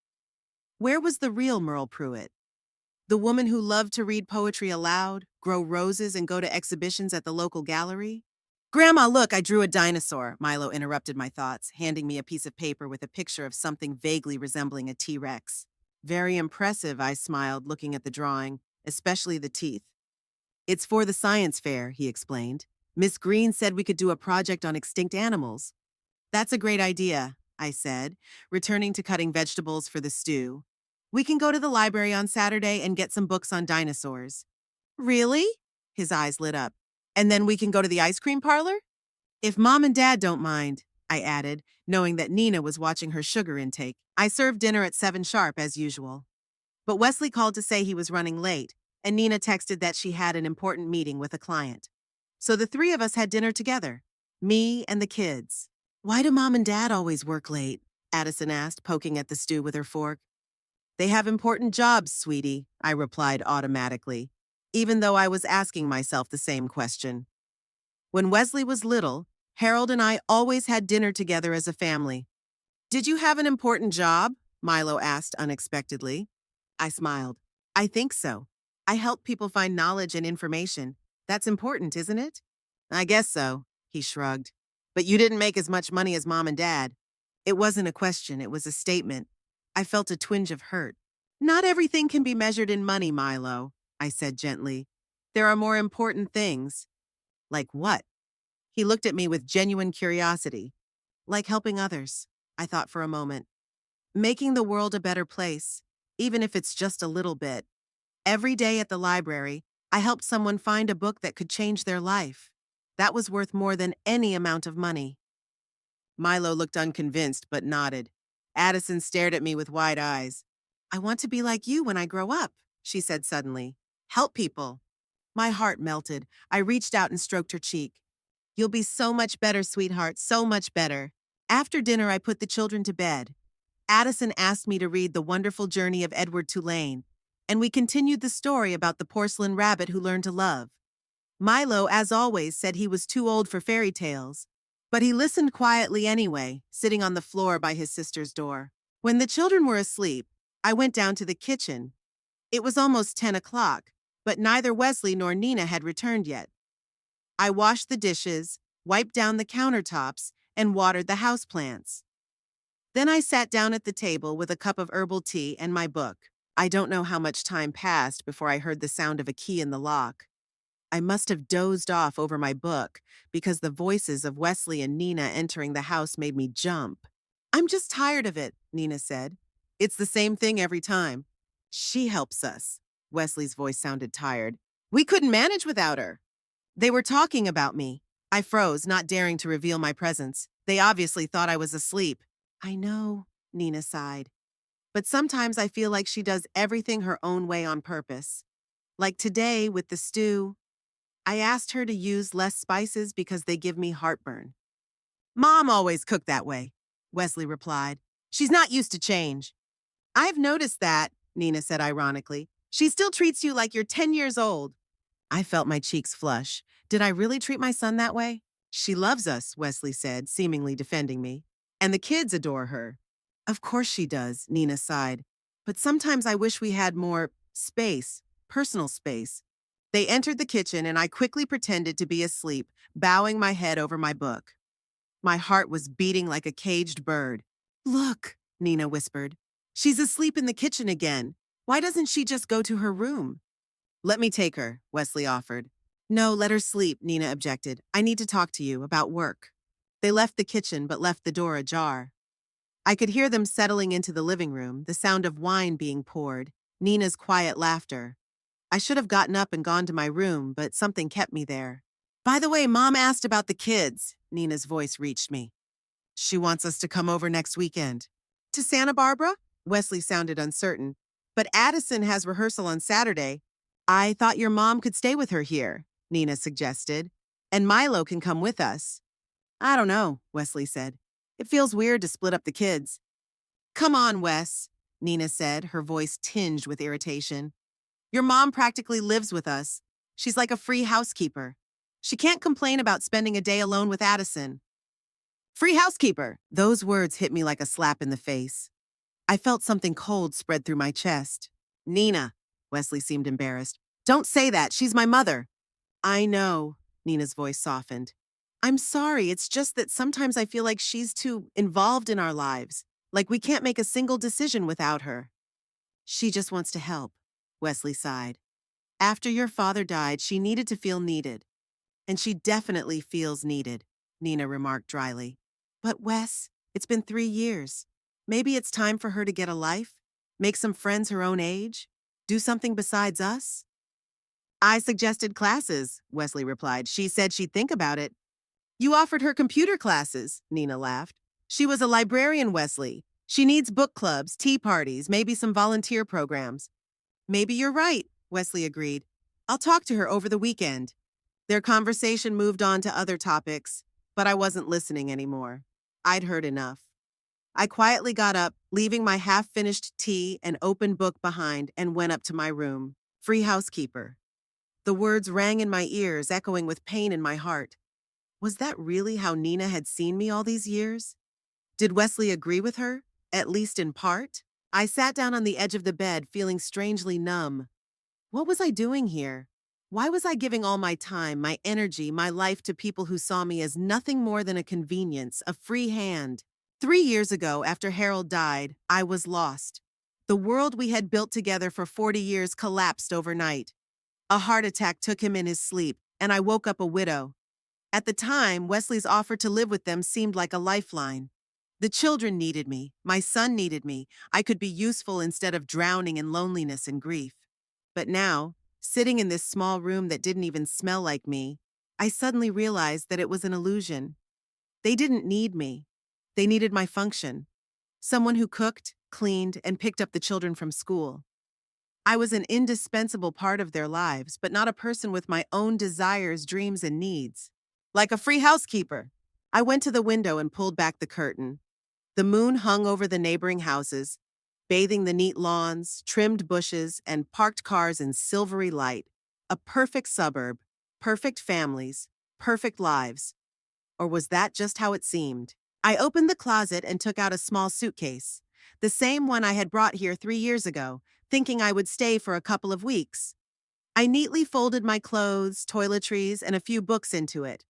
Speaker 1: Where was the real Merle Pruitt? The woman who loved to read poetry aloud, grow roses, and go to exhibitions at the local gallery? Grandma, look, I drew a dinosaur, Milo interrupted my thoughts, handing me a piece of paper with a picture of something vaguely resembling a T-Rex. Very impressive, I smiled, looking at the drawing, especially the teeth. It's for the science fair, he explained. Miss Green said we could do a project on extinct animals. That's a great idea, I said, returning to cutting vegetables for the stew. We can go to the library on Saturday and get some books on dinosaurs. Really? His eyes lit up. And then we can go to the ice cream parlor? If Mom and Dad don't mind, I added, knowing that Nina was watching her sugar intake. I served dinner at 7 sharp as usual. But Wesley called to say he was running late, and Nina texted that she had an important meeting with a client. So the 3 of us had dinner together, me and the kids. Why do Mom and Dad always work late? Addison asked, poking at the stew with her fork. They have important jobs, sweetie, I replied automatically, even though I was asking myself the same question. When Wesley was little, Harold and I always had dinner together as a family. Did you have an important job? Milo asked unexpectedly. I smiled. I think so. I help people find knowledge and information. That's important, isn't it? I guess so, he shrugged. But you didn't make as much money as Mom and Dad. It wasn't a question, it was a statement. I felt a twinge of hurt. Not everything can be measured in money, Milo, I said gently. There are more important things. Like what? He looked at me with genuine curiosity. Like helping others, I thought for a moment. Making the world a better place, even if it's just a little bit. Every day at the library, I helped someone find a book that could change their life. That was worth more than any amount of money. Milo looked unconvinced but nodded. Addison stared at me with wide eyes. I want to be like you when I grow up, she said suddenly. Help people. My heart melted. I reached out and stroked her cheek. You'll be so much better, sweetheart, so much better. After dinner, I put the children to bed. Addison asked me to read The Wonderful Journey of Edward Tulane, and we continued the story about the porcelain rabbit who learned to love. Milo, as always, said he was too old for fairy tales, but he listened quietly anyway, sitting on the floor by his sister's door. When the children were asleep, I went down to the kitchen. It was almost 10 o'clock, but neither Wesley nor Nina had returned yet. I washed the dishes, wiped down the countertops, and watered the houseplants. Then I sat down at the table with a cup of herbal tea and my book. I don't know how much time passed before I heard the sound of a key in the lock. I must have dozed off over my book because the voices of Wesley and Nina entering the house made me jump. I'm just tired of it, Nina said. It's the same thing every time. She helps us. Wesley's voice sounded tired. We couldn't manage without her. They were talking about me. I froze, not daring to reveal my presence. They obviously thought I was asleep. I know, Nina sighed. But sometimes I feel like she does everything her own way on purpose. Like today with the stew. I asked her to use less spices because they give me heartburn. Mom always cooked that way, Wesley replied. She's not used to change. I've noticed that, Nina said ironically. She still treats you like you're 10 years old. I felt my cheeks flush. Did I really treat my son that way? She loves us, Wesley said, seemingly defending me. And the kids adore her. Of course she does, Nina sighed. But sometimes I wish we had more space, personal space. They entered the kitchen and I quickly pretended to be asleep, bowing my head over my book. My heart was beating like a caged bird. Look, Nina whispered. She's asleep in the kitchen again. Why doesn't she just go to her room? Let me take her, Wesley offered. No, let her sleep, Nina objected. I need to talk to you about work. They left the kitchen but left the door ajar. I could hear them settling into the living room, the sound of wine being poured, Nina's quiet laughter. I should have gotten up and gone to my room, but something kept me there. By the way, Mom asked about the kids, Nina's voice reached me. She wants us to come over next weekend. To Santa Barbara? Wesley sounded uncertain. But Addison has rehearsal on Saturday. I thought your mom could stay with her here, Nina suggested. And Milo can come with us. I don't know, Wesley said. It feels weird to split up the kids. Come on, Wes, Nina said, her voice tinged with irritation. Your mom practically lives with us. She's like a free housekeeper. She can't complain about spending a day alone with Addison. Free housekeeper! Those words hit me like a slap in the face. I felt something cold spread through my chest. Nina, Wesley seemed embarrassed. Don't say that. She's my mother. I know, Nina's voice softened. I'm sorry. It's just that sometimes I feel like she's too involved in our lives, like we can't make a single decision without her. She just wants to help, Wesley sighed. After your father died, she needed to feel needed. And she definitely feels needed, Nina remarked dryly. But Wes, it's been 3 years. Maybe it's time for her to get a life, make some friends her own age, do something besides us? I suggested classes, Wesley replied. She said she'd think about it. You offered her computer classes, Nina laughed. She was a librarian, Wesley. She needs book clubs, tea parties, maybe some volunteer programs. Maybe you're right, Wesley agreed. I'll talk to her over the weekend. Their conversation moved on to other topics, but I wasn't listening anymore. I'd heard enough. I quietly got up, leaving my half-finished tea and open book behind, and went up to my room. Free housekeeper. The words rang in my ears, echoing with pain in my heart. Was that really how Nina had seen me all these years? Did Wesley agree with her, at least in part? I sat down on the edge of the bed, feeling strangely numb. What was I doing here? Why was I giving all my time, my energy, my life to people who saw me as nothing more than a convenience, a free hand? 3 years ago, after Harold died, I was lost. The world we had built together for 40 years collapsed overnight. A heart attack took him in his sleep, and I woke up a widow. At the time, Wesley's offer to live with them seemed like a lifeline. The children needed me, my son needed me, I could be useful instead of drowning in loneliness and grief. But now, sitting in this small room that didn't even smell like me, I suddenly realized that it was an illusion. They didn't need me. They needed my function. Someone who cooked, cleaned, and picked up the children from school. I was an indispensable part of their lives, but not a person with my own desires, dreams, and needs. Like a free housekeeper. I went to the window and pulled back the curtain. The moon hung over the neighboring houses, bathing the neat lawns, trimmed bushes, and parked cars in silvery light. A perfect suburb, perfect families, perfect lives. Or was that just how it seemed? I opened the closet and took out a small suitcase, the same one I had brought here 3 years ago, thinking I would stay for a couple of weeks. I neatly folded my clothes, toiletries, and a few books into it.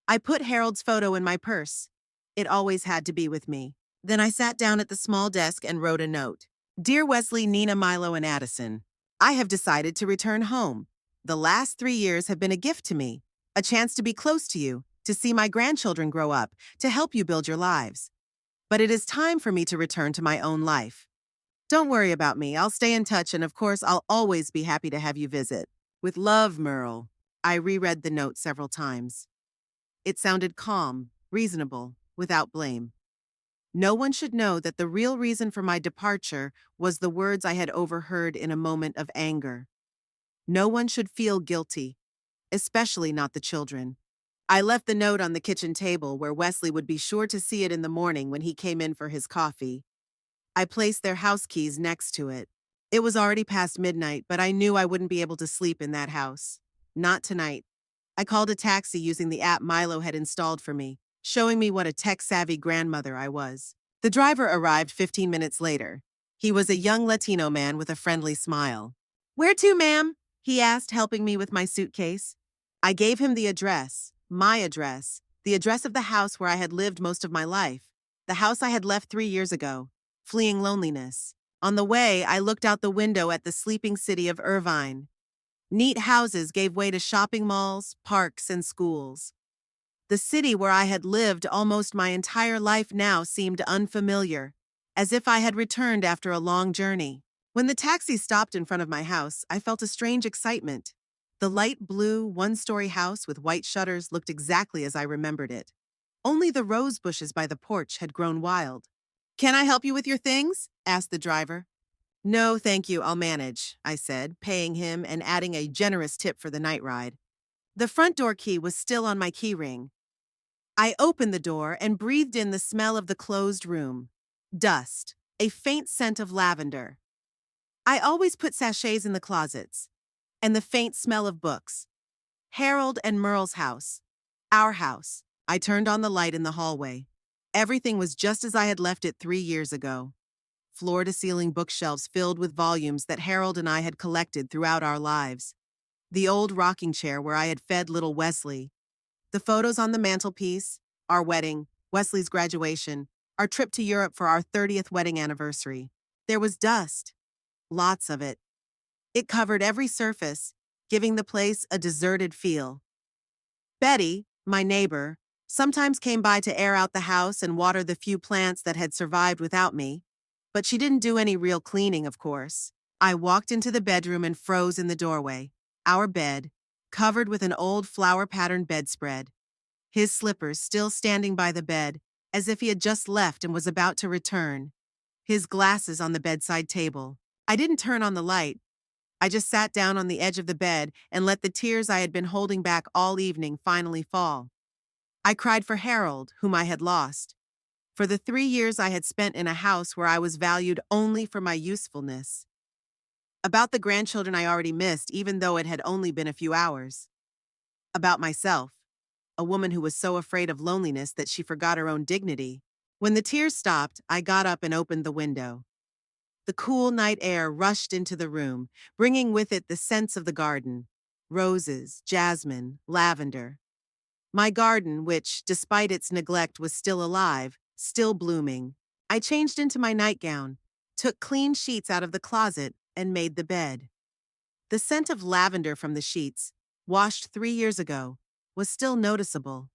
Speaker 1: I put Harold's photo in my purse. It always had to be with me. Then I sat down at the small desk and wrote a note. Dear Wesley, Nina, Milo, and Addison, I have decided to return home. The last 3 years have been a gift to me, a chance to be close to you, to see my grandchildren grow up, to help you build your lives. But it is time for me to return to my own life. Don't worry about me, I'll stay in touch, and of course, I'll always be happy to have you visit. With love, Merle. I reread the note several times. It sounded calm, reasonable, without blame. No one should know that the real reason for my departure was the words I had overheard in a moment of anger. No one should feel guilty, especially not the children. I left the note on the kitchen table where Wesley would be sure to see it in the morning when he came in for his coffee. I placed their house keys next to it. It was already past midnight, but I knew I wouldn't be able to sleep in that house. Not tonight. I called a taxi using the app Milo had installed for me, showing me what a tech-savvy grandmother I was. The driver arrived 15 minutes later. He was a young Latino man with a friendly smile. Where to, ma'am? He asked, helping me with my suitcase. I gave him the address, my address, the address of the house where I had lived most of my life, the house I had left 3 years ago, fleeing loneliness. On the way, I looked out the window at the sleeping city of Irvine. Neat houses gave way to shopping malls, parks, and schools. The city where I had lived almost my entire life now seemed unfamiliar, as if I had returned after a long journey. When the taxi stopped in front of my house, I felt a strange excitement. The light blue, one-story house with white shutters looked exactly as I remembered it. Only the rose bushes by the porch had grown wild. Can I help you with your things? Asked the driver. No, thank you, I'll manage, I said, paying him and adding a generous tip for the night ride. The front door key was still on my key ring. I opened the door and breathed in the smell of the closed room. Dust, a faint scent of lavender. I always put sachets in the closets. And the faint smell of books. Harold and Merle's house. Our house. I turned on the light in the hallway. Everything was just as I had left it 3 years ago. Floor-to-ceiling bookshelves filled with volumes that Harold and I had collected throughout our lives. The old rocking chair where I had fed little Wesley. The photos on the mantelpiece, our wedding, Wesley's graduation, our trip to Europe for our 30th wedding anniversary. There was dust. Lots of it. It covered every surface, giving the place a deserted feel. Betty, my neighbor, sometimes came by to air out the house and water the few plants that had survived without me. But she didn't do any real cleaning, of course. I walked into the bedroom and froze in the doorway. Our bed, covered with an old flower-patterned bedspread. His slippers still standing by the bed, as if he had just left and was about to return. His glasses on the bedside table. I didn't turn on the light. I just sat down on the edge of the bed and let the tears I had been holding back all evening finally fall. I cried for Harold, whom I had lost. For the 3 years I had spent in a house where I was valued only for my usefulness. About the grandchildren I already missed, even though it had only been a few hours. About myself, a woman who was so afraid of loneliness that she forgot her own dignity. When the tears stopped, I got up and opened the window. The cool night air rushed into the room, bringing with it the scents of the garden. Roses, jasmine, lavender. My garden, which, despite its neglect, was still alive, still blooming. I changed into my nightgown, took clean sheets out of the closet, and made the bed. The scent of lavender from the sheets, washed 3 years ago, was still noticeable.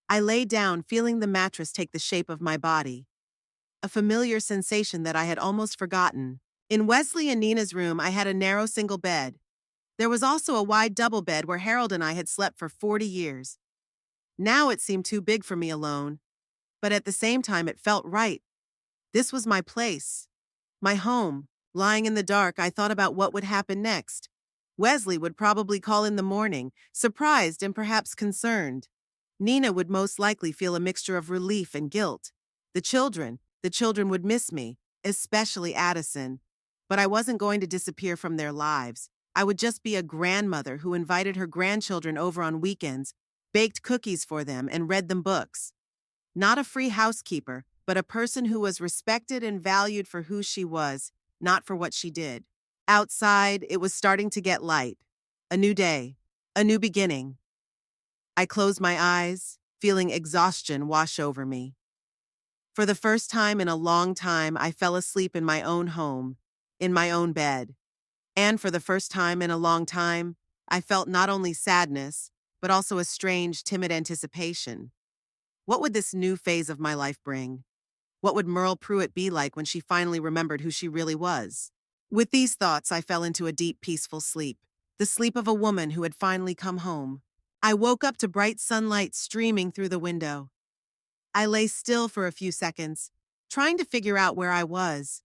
Speaker 1: I lay down, feeling the mattress take the shape of my body, a familiar sensation that I had almost forgotten. In Wesley and Nina's room, I had a narrow single bed. There was also a wide double bed where Harold and I had slept for 40 years. Now it seemed too big for me alone, but at the same time it felt right. This was my place, my home. Lying in the dark, I thought about what would happen next. Wesley would probably call in the morning, surprised and perhaps concerned. Nina would most likely feel a mixture of relief and guilt. The children would miss me, especially Addison. But I wasn't going to disappear from their lives. I would just be a grandmother who invited her grandchildren over on weekends, baked cookies for them, and read them books. Not a free housekeeper, but a person who was respected and valued for who she was, not for what she did. Outside, it was starting to get light. A new day, a new beginning. I closed my eyes, feeling exhaustion wash over me. For the first time in a long time, I fell asleep in my own home, in my own bed. And for the first time in a long time, I felt not only sadness, but also a strange, timid anticipation. What would this new phase of my life bring? What would Merle Pruitt be like when she finally remembered who she really was? With these thoughts, I fell into a deep, peaceful sleep, the sleep of a woman who had finally come home. I woke up to bright sunlight streaming through the window. I lay still for a few seconds, trying to figure out where I was.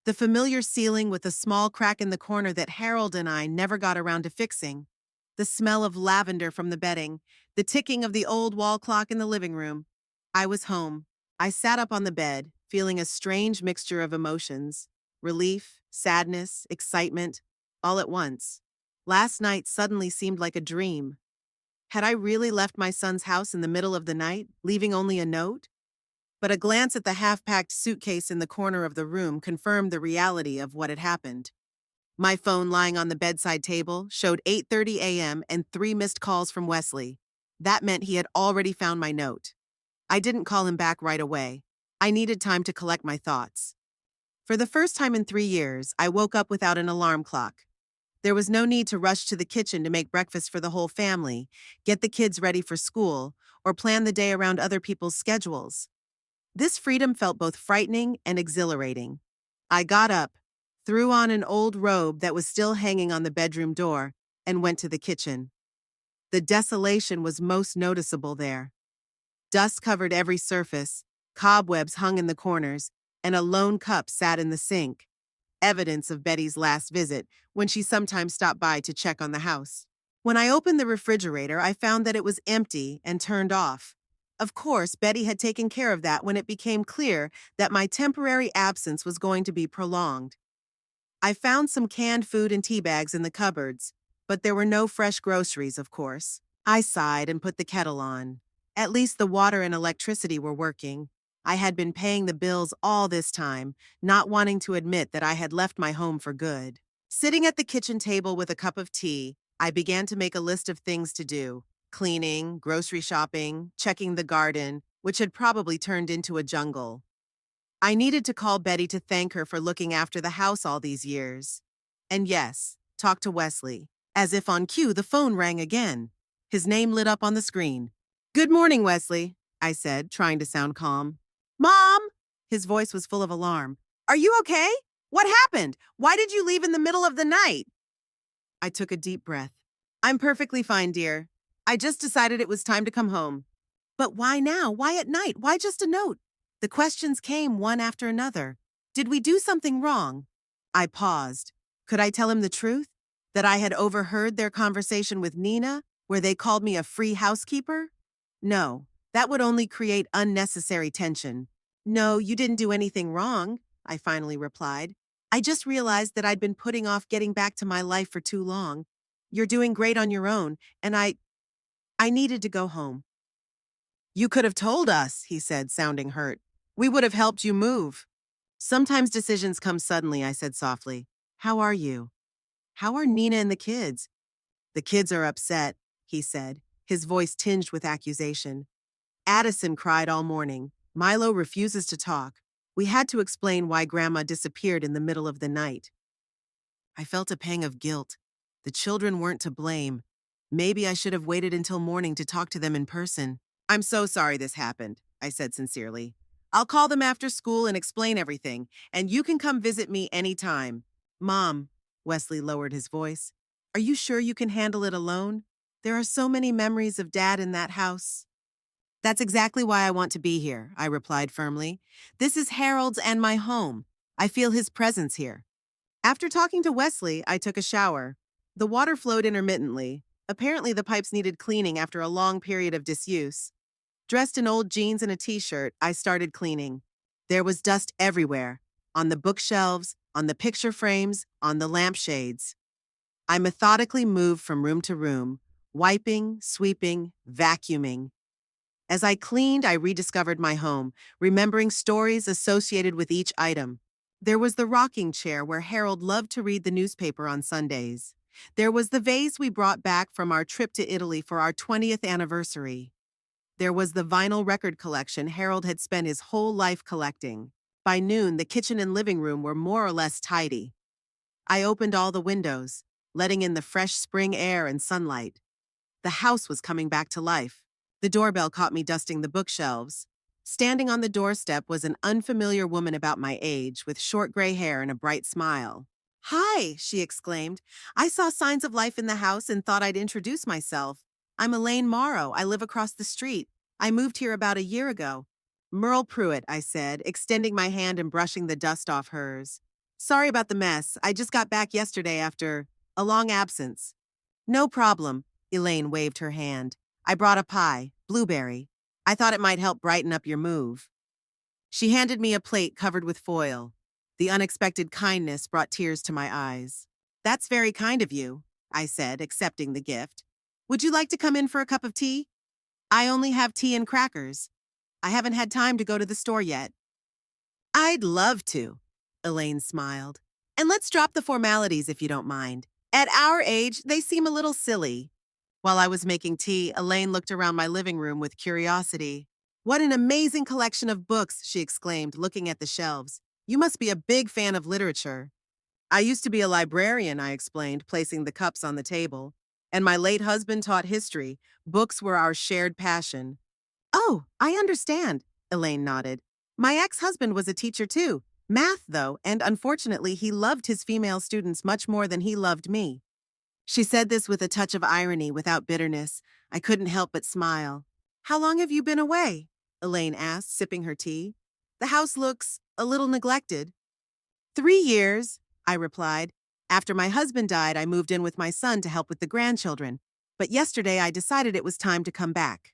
Speaker 1: The familiar ceiling with a small crack in the corner that Harold and I never got around to fixing. The smell of lavender from the bedding, the ticking of the old wall clock in the living room. I was home. I sat up on the bed, feeling a strange mixture of emotions. Relief, sadness, excitement, all at once. Last night suddenly seemed like a dream. Had I really left my son's house in the middle of the night, leaving only a note? But a glance at the half-packed suitcase in the corner of the room confirmed the reality of what had happened. My phone lying on the bedside table showed 8:30 a.m. and 3 missed calls from Wesley. That meant he had already found my note. I didn't call him back right away. I needed time to collect my thoughts. For the first time in 3 years, I woke up without an alarm clock. There was no need to rush to the kitchen to make breakfast for the whole family, get the kids ready for school, or plan the day around other people's schedules. This freedom felt both frightening and exhilarating. I got up, threw on an old robe that was still hanging on the bedroom door, and went to the kitchen. The desolation was most noticeable there. Dust covered every surface, cobwebs hung in the corners, and a lone cup sat in the sink, evidence of Betty's last visit, when she sometimes stopped by to check on the house. When I opened the refrigerator, I found that it was empty and turned off. Of course, Betty had taken care of that when it became clear that my temporary absence was going to be prolonged. I found some canned food and tea bags in the cupboards, but there were no fresh groceries, of course. I sighed and put the kettle on. At least the water and electricity were working. I had been paying the bills all this time, not wanting to admit that I had left my home for good. Sitting at the kitchen table with a cup of tea, I began to make a list of things to do. Cleaning, grocery shopping, checking the garden, which had probably turned into a jungle. I needed to call Betty to thank her for looking after the house all these years. And yes, talk to Wesley. As if on cue, the phone rang again. His name lit up on the screen. "Good morning, Wesley," I said, trying to sound calm. "Mom!" His voice was full of alarm. "Are you okay? What happened? Why did you leave in the middle of the night?" I took a deep breath. "I'm perfectly fine, dear. I just decided it was time to come home." "But why now? Why at night? Why just a note?" The questions came one after another. Did we do something wrong? I paused. Could I tell him the truth? That I had overheard their conversation with Nina, where they called me a free housekeeper? No, that would only create unnecessary tension. "No, you didn't do anything wrong," I finally replied. "I just realized that I'd been putting off getting back to my life for too long. You're doing great on your own, and I needed to go home." "You could have told us," he said, sounding hurt. "We would have helped you move." "Sometimes decisions come suddenly," I said softly. "How are you? How are Nina and the kids?" "The kids are upset," he said, his voice tinged with accusation. "Addison cried all morning. Milo refuses to talk. We had to explain why Grandma disappeared in the middle of the night." I felt a pang of guilt. The children weren't to blame. Maybe I should have waited until morning to talk to them in person. I'm so sorry this happened, I said sincerely. I'll call them after school and explain everything, and you can come visit me anytime. Mom, Wesley lowered his voice, are you sure you can handle it alone? There are so many memories of Dad in that house. That's exactly why I want to be here, I replied firmly. This is Harold's and my home. I feel his presence here. After talking to Wesley, I took a shower. The water flowed intermittently. Apparently, the pipes needed cleaning after a long period of disuse. Dressed in old jeans and a t-shirt, I started cleaning. There was dust everywhere, on the bookshelves, on the picture frames, on the lampshades. I methodically moved from room to room, wiping, sweeping, vacuuming. As I cleaned, I rediscovered my home, remembering stories associated with each item. There was the rocking chair where Harold loved to read the newspaper on Sundays. There was the vase we brought back from our trip to Italy for our 20th anniversary. There was the vinyl record collection Harold had spent his whole life collecting. By noon, the kitchen and living room were more or less tidy. I opened all the windows, letting in the fresh spring air and sunlight. The house was coming back to life. The doorbell caught me dusting the bookshelves. Standing on the doorstep was an unfamiliar woman about my age, with short gray hair and a bright smile. Hi, she exclaimed. I saw signs of life in the house and thought I'd introduce myself. I'm Elaine Morrow. I live across the street. I moved here about a year ago. Merle Pruitt, I said, extending my hand and brushing the dust off hers. Sorry about the mess. I just got back yesterday after a long absence. No problem, Elaine waved her hand. I brought a pie, blueberry. I thought it might help brighten up your move. She handed me a plate covered with foil. The unexpected kindness brought tears to my eyes. That's very kind of you, I said, accepting the gift. Would you like to come in for a cup of tea? I only have tea and crackers. I haven't had time to go to the store yet. I'd love to, Elaine smiled. And let's drop the formalities if you don't mind. At our age, they seem a little silly. While I was making tea, Elaine looked around my living room with curiosity. What an amazing collection of books, she exclaimed, looking at the shelves. You must be a big fan of literature. I used to be a librarian, I explained, placing the cups on the table. And my late husband taught history. Books were our shared passion. Oh, I understand, Elaine nodded. My ex-husband was a teacher too. Math, though, and unfortunately, he loved his female students much more than he loved me. She said this with a touch of irony, without bitterness. I couldn't help but smile. How long have you been away? Elaine asked, sipping her tea. The house looks a little neglected. 3 years, I replied. After my husband died, I moved in with my son to help with the grandchildren. But yesterday I decided it was time to come back.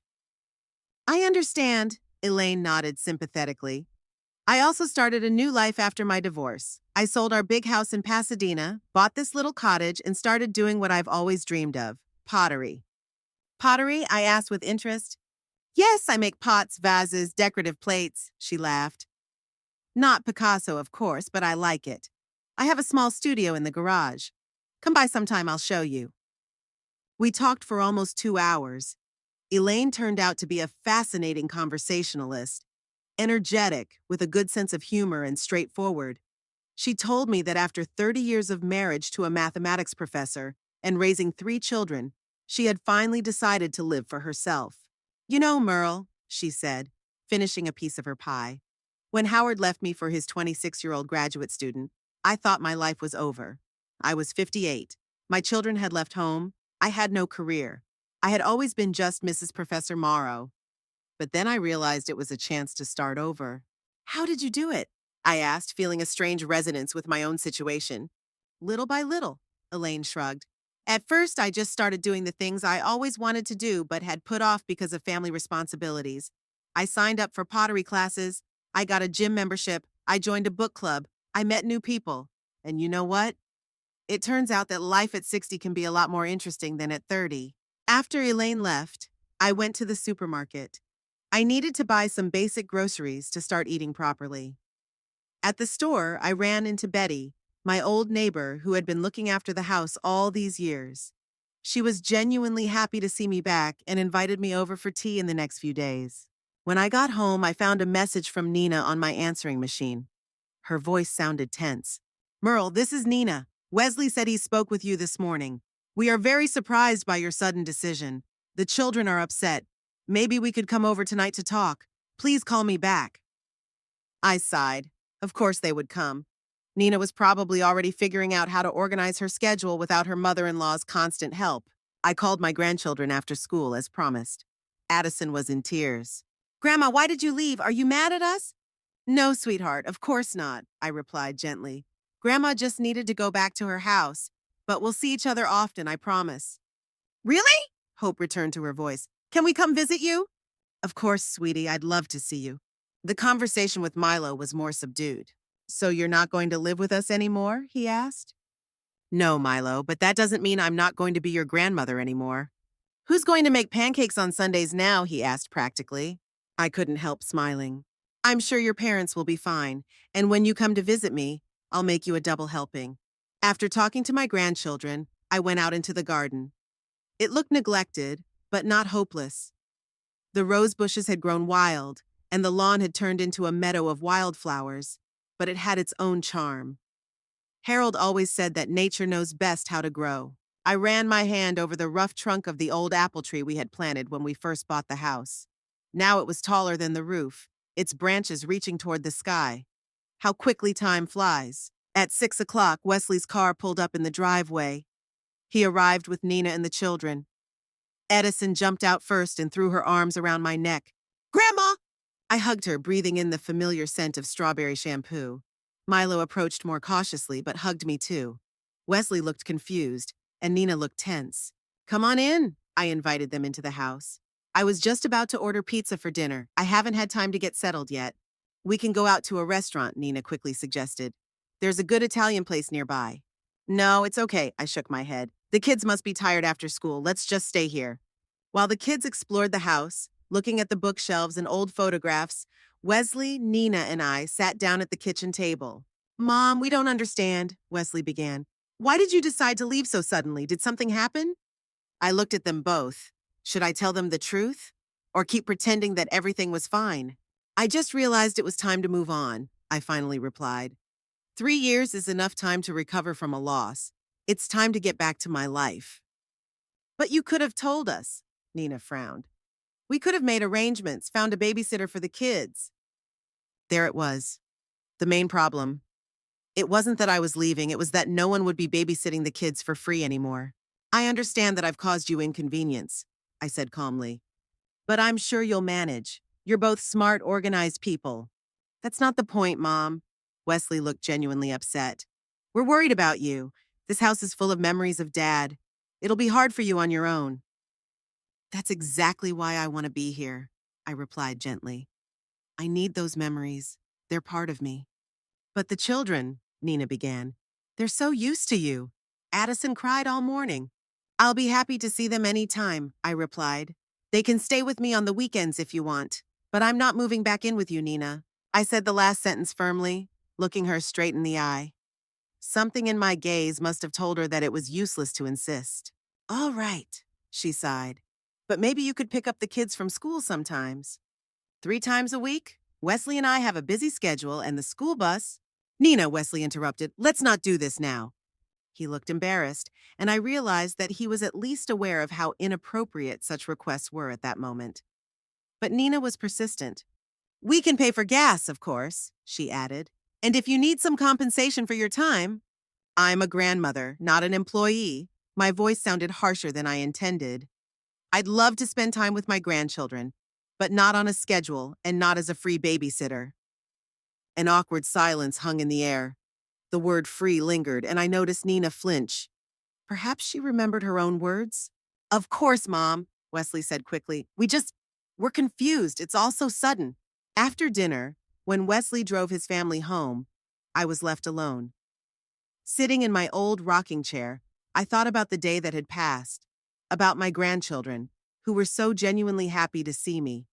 Speaker 1: I understand, Elaine nodded sympathetically. I also started a new life after my divorce. I sold our big house in Pasadena, bought this little cottage, and started doing what I've always dreamed of, pottery. Pottery? I asked with interest. Yes, I make pots, vases, decorative plates, she laughed. Not Picasso, of course, but I like it. I have a small studio in the garage. Come by sometime, I'll show you. We talked for almost 2 hours. Elaine turned out to be a fascinating conversationalist, energetic, with a good sense of humor and straightforward. She told me that after 30 years of marriage to a mathematics professor and raising 3 children, she had finally decided to live for herself. You know, Merle, she said, finishing a piece of her pie. When Howard left me for his 26-year-old graduate student, I thought my life was over. I was 58. My children had left home. I had no career. I had always been just Mrs. Professor Morrow. But then I realized it was a chance to start over. How did you do it? I asked, feeling a strange resonance with my own situation. Little by little, Elaine shrugged. At first, I just started doing the things I always wanted to do but had put off because of family responsibilities. I signed up for pottery classes. I got a gym membership. I joined a book club. I met new people. And you know what? It turns out that life at 60 can be a lot more interesting than at 30. After Elaine left, I went to the supermarket. I needed to buy some basic groceries to start eating properly. At the store, I ran into Betty, my old neighbor who had been looking after the house all these years. She was genuinely happy to see me back and invited me over for tea in the next few days. When I got home, I found a message from Nina on my answering machine. Her voice sounded tense. Merle, this is Nina. Wesley said he spoke with you this morning. We are very surprised by your sudden decision. The children are upset. Maybe we could come over tonight to talk. Please call me back. I sighed. Of course they would come. Nina was probably already figuring out how to organize her schedule without her mother-in-law's constant help. I called my grandchildren after school as promised. Addison was in tears. Grandma, why did you leave? Are you mad at us? No, sweetheart, of course not, I replied gently. Grandma just needed to go back to her house, but we'll see each other often, I promise. Really? Hope returned to her voice. Can we come visit you? Of course, sweetie, I'd love to see you. The conversation with Milo was more subdued. So you're not going to live with us anymore? He asked. No, Milo, but that doesn't mean I'm not going to be your grandmother anymore. Who's going to make pancakes on Sundays now? He asked practically. I couldn't help smiling. I'm sure your parents will be fine, and when you come to visit me, I'll make you a double helping. After talking to my grandchildren, I went out into the garden. It looked neglected, but not hopeless. The rose bushes had grown wild, and the lawn had turned into a meadow of wildflowers, but it had its own charm. Harold always said that nature knows best how to grow. I ran my hand over the rough trunk of the old apple tree we had planted when we first bought the house. Now it was taller than the roof, its branches reaching toward the sky. How quickly time flies. At 6 o'clock, Wesley's car pulled up in the driveway. He arrived with Nina and the children. Edison jumped out first and threw her arms around my neck. Grandma! I hugged her, breathing in the familiar scent of strawberry shampoo. Milo approached more cautiously, but hugged me too. Wesley looked confused, and Nina looked tense. Come on in, I invited them into the house. I was just about to order pizza for dinner. I haven't had time to get settled yet. We can go out to a restaurant, Nina quickly suggested. There's a good Italian place nearby. No, it's okay, I shook my head. The kids must be tired after school. Let's just stay here. While the kids explored the house, looking at the bookshelves and old photographs, Wesley, Nina, and I sat down at the kitchen table. Mom, we don't understand, Wesley began. Why did you decide to leave so suddenly? Did something happen? I looked at them both. Should I tell them the truth? Or keep pretending that everything was fine? I just realized it was time to move on, I finally replied. 3 years is enough time to recover from a loss. It's time to get back to my life. But you could have told us, Nina frowned. We could have made arrangements, found a babysitter for the kids. There it was. The main problem. It wasn't that I was leaving, it was that no one would be babysitting the kids for free anymore. I understand that I've caused you inconvenience, I said calmly. But I'm sure you'll manage. You're both smart, organized people. That's not the point, Mom. Wesley looked genuinely upset. We're worried about you. This house is full of memories of Dad. It'll be hard for you on your own. That's exactly why I want to be here, I replied gently. I need those memories. They're part of me. But the children, Nina began, they're so used to you. Addison cried all morning. I'll be happy to see them any time, I replied. They can stay with me on the weekends if you want. But I'm not moving back in with you, Nina. I said the last sentence firmly, looking her straight in the eye. Something in my gaze must have told her that it was useless to insist. All right, she sighed. But maybe you could pick up the kids from school sometimes. 3 times a week? Wesley and I have a busy schedule and the school bus. Nina, Wesley interrupted, let's not do this now. He looked embarrassed, and I realized that he was at least aware of how inappropriate such requests were at that moment. But Nina was persistent. We can pay for gas, of course, she added. And if you need some compensation for your time, I'm a grandmother, not an employee. My voice sounded harsher than I intended. I'd love to spend time with my grandchildren, but not on a schedule and not as a free babysitter. An awkward silence hung in the air. The word free lingered, and I noticed Nina flinch. Perhaps she remembered her own words? Of course, Mom, Wesley said quickly. We're confused. It's all so sudden. After dinner, when Wesley drove his family home, I was left alone. Sitting in my old rocking chair, I thought about the day that had passed, about my grandchildren, who were so genuinely happy to see me,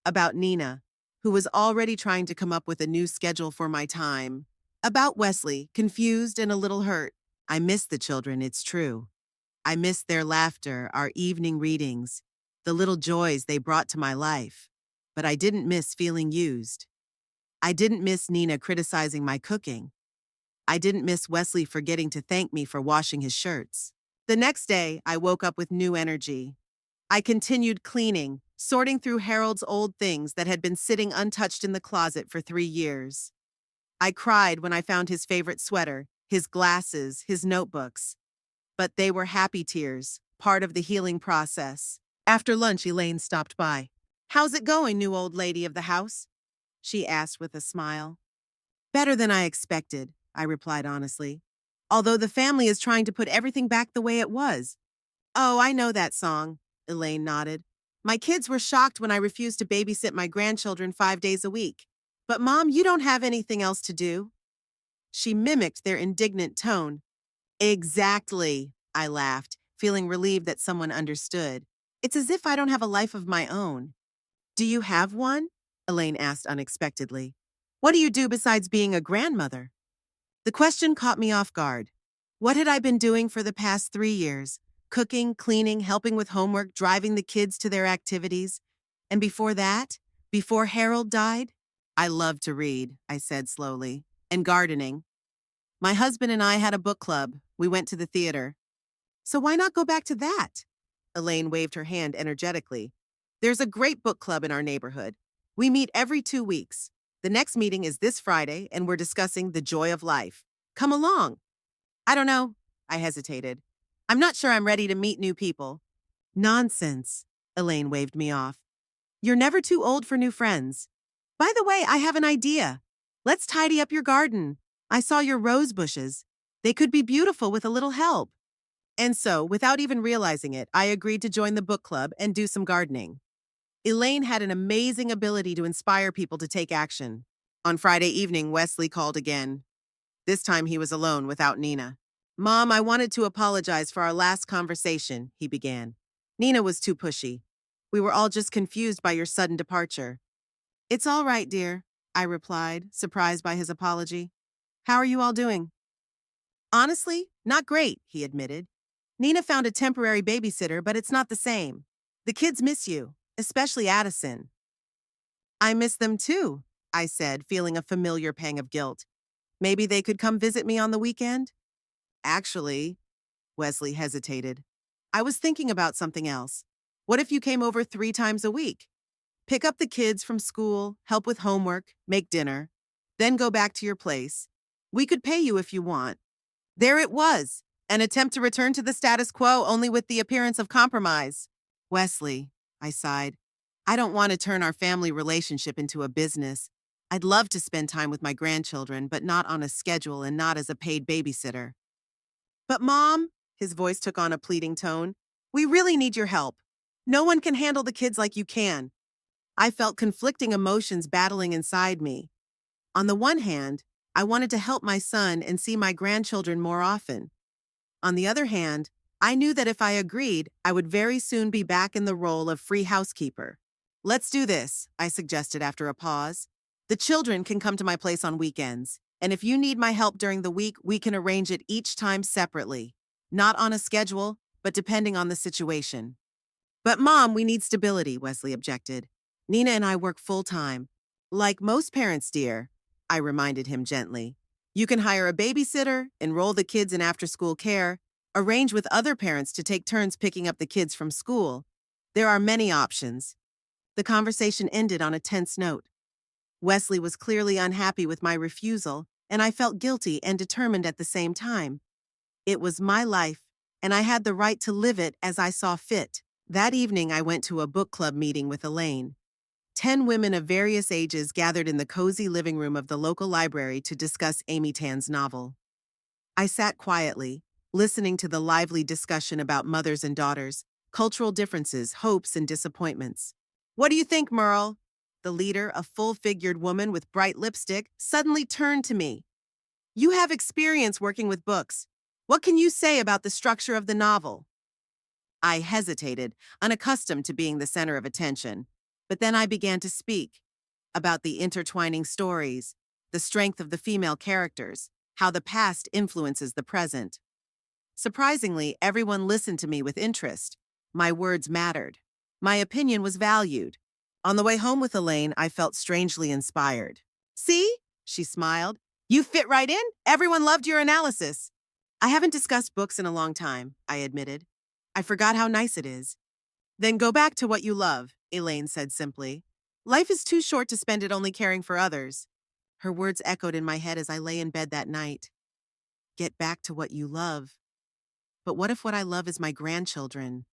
Speaker 1: about Nina, who was already trying to come up with a new schedule for my time, about Wesley, confused and a little hurt. I missed the children, it's true. I missed their laughter, our evening readings, the little joys they brought to my life. But I didn't miss feeling used. I didn't miss Nina criticizing my cooking. I didn't miss Wesley forgetting to thank me for washing his shirts. The next day, I woke up with new energy. I continued cleaning, sorting through Harold's old things that had been sitting untouched in the closet for 3 years. I cried when I found his favorite sweater, his glasses, his notebooks. But they were happy tears, part of the healing process. After lunch, Elaine stopped by. "How's it going, new old lady of the house?" she asked with a smile. "Better than I expected," I replied honestly. "Although the family is trying to put everything back the way it was." "Oh, I know that song," Elaine nodded. "My kids were shocked when I refused to babysit my grandchildren 5 days a week. But Mom, you don't have anything else to do." She mimicked their indignant tone. "Exactly," I laughed, feeling relieved that someone understood. "It's as if I don't have a life of my own." "Do you have one?" Elaine asked unexpectedly. "What do you do besides being a grandmother?" The question caught me off guard. What had I been doing for the past 3 years? Cooking, cleaning, helping with homework, driving the kids to their activities. And before that, before Harold died, I loved to read, I said slowly, and gardening. My husband and I had a book club. We went to the theater. So why not go back to that? Elaine waved her hand energetically. There's a great book club in our neighborhood. We meet every 2 weeks. The next meeting is this Friday, and we're discussing the joy of life. Come along. I don't know. I hesitated. I'm not sure I'm ready to meet new people. Nonsense. Elaine waved me off. You're never too old for new friends. By the way, I have an idea. Let's tidy up your garden. I saw your rose bushes. They could be beautiful with a little help. And so, without even realizing it, I agreed to join the book club and do some gardening. Elaine had an amazing ability to inspire people to take action. On Friday evening, Wesley called again. This time he was alone without Nina. "Mom, I wanted to apologize for our last conversation," he began. "Nina was too pushy. We were all just confused by your sudden departure." "It's all right, dear," I replied, surprised by his apology. "How are you all doing?" "Honestly, not great," he admitted. "Nina found a temporary babysitter, but it's not the same. The kids miss you, especially Addison." "I miss them too," I said, feeling a familiar pang of guilt. "Maybe they could come visit me on the weekend?" "Actually," Wesley hesitated. "I was thinking about something else. What if you came over 3 times a week? Pick up the kids from school, help with homework, make dinner, then go back to your place. We could pay you if you want." There it was, an attempt to return to the status quo, only with the appearance of compromise. "Wesley," I sighed, "I don't want to turn our family relationship into a business. I'd love to spend time with my grandchildren, but not on a schedule and not as a paid babysitter." "But Mom," his voice took on a pleading tone, "we really need your help. No one can handle the kids like you can." I felt conflicting emotions battling inside me. On the one hand, I wanted to help my son and see my grandchildren more often. On the other hand, I knew that if I agreed, I would very soon be back in the role of free housekeeper. "Let's do this," I suggested after a pause. "The children can come to my place on weekends, and if you need my help during the week, we can arrange it each time separately. Not on a schedule, but depending on the situation." "But Mom, we need stability," Wesley objected. "Nina and I work full-time. Like most parents, dear," I reminded him gently. "You can hire a babysitter, enroll the kids in after-school care, arrange with other parents to take turns picking up the kids from school. There are many options." The conversation ended on a tense note. Wesley was clearly unhappy with my refusal, and I felt guilty and determined at the same time. It was my life, and I had the right to live it as I saw fit. That evening, I went to a book club meeting with Elaine. 10 women of various ages gathered in the cozy living room of the local library to discuss Amy Tan's novel. I sat quietly, listening to the lively discussion about mothers and daughters, cultural differences, hopes, and disappointments. "What do you think, Merle?" The leader, a full-figured woman with bright lipstick, suddenly turned to me. "You have experience working with books. What can you say about the structure of the novel?" I hesitated, unaccustomed to being the center of attention. But then I began to speak about the intertwining stories, the strength of the female characters, how the past influences the present. Surprisingly, everyone listened to me with interest. My words mattered. My opinion was valued. On the way home with Elaine, I felt strangely inspired. "See?" she smiled. "You fit right in. Everyone loved your analysis." I haven't discussed books in a long time, I admitted. I forgot how nice it is. Then go back to what you love, Elaine said simply. Life is too short to spend it only caring for others. Her words echoed in my head as I lay in bed that night. Get back to what you love. But what if what I love is my grandchildren?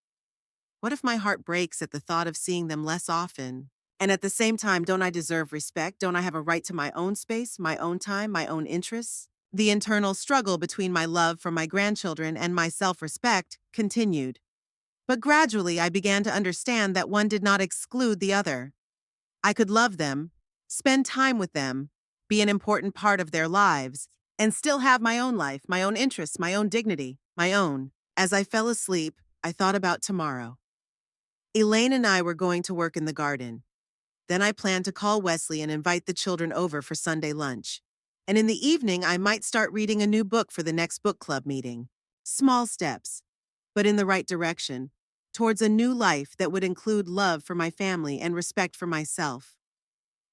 Speaker 1: What if my heart breaks at the thought of seeing them less often? And at the same time, don't I deserve respect? Don't I have a right to my own space, my own time, my own interests? The internal struggle between my love for my grandchildren and my self-respect continued. But gradually, I began to understand that one did not exclude the other. I could love them, spend time with them, be an important part of their lives, and still have my own life, my own interests, my own dignity, my own. As I fell asleep, I thought about tomorrow. Elaine and I were going to work in the garden. Then I planned to call Wesley and invite the children over for Sunday lunch. And in the evening, I might start reading a new book for the next book club meeting. Small steps, but in the right direction, towards a new life that would include love for my family and respect for myself.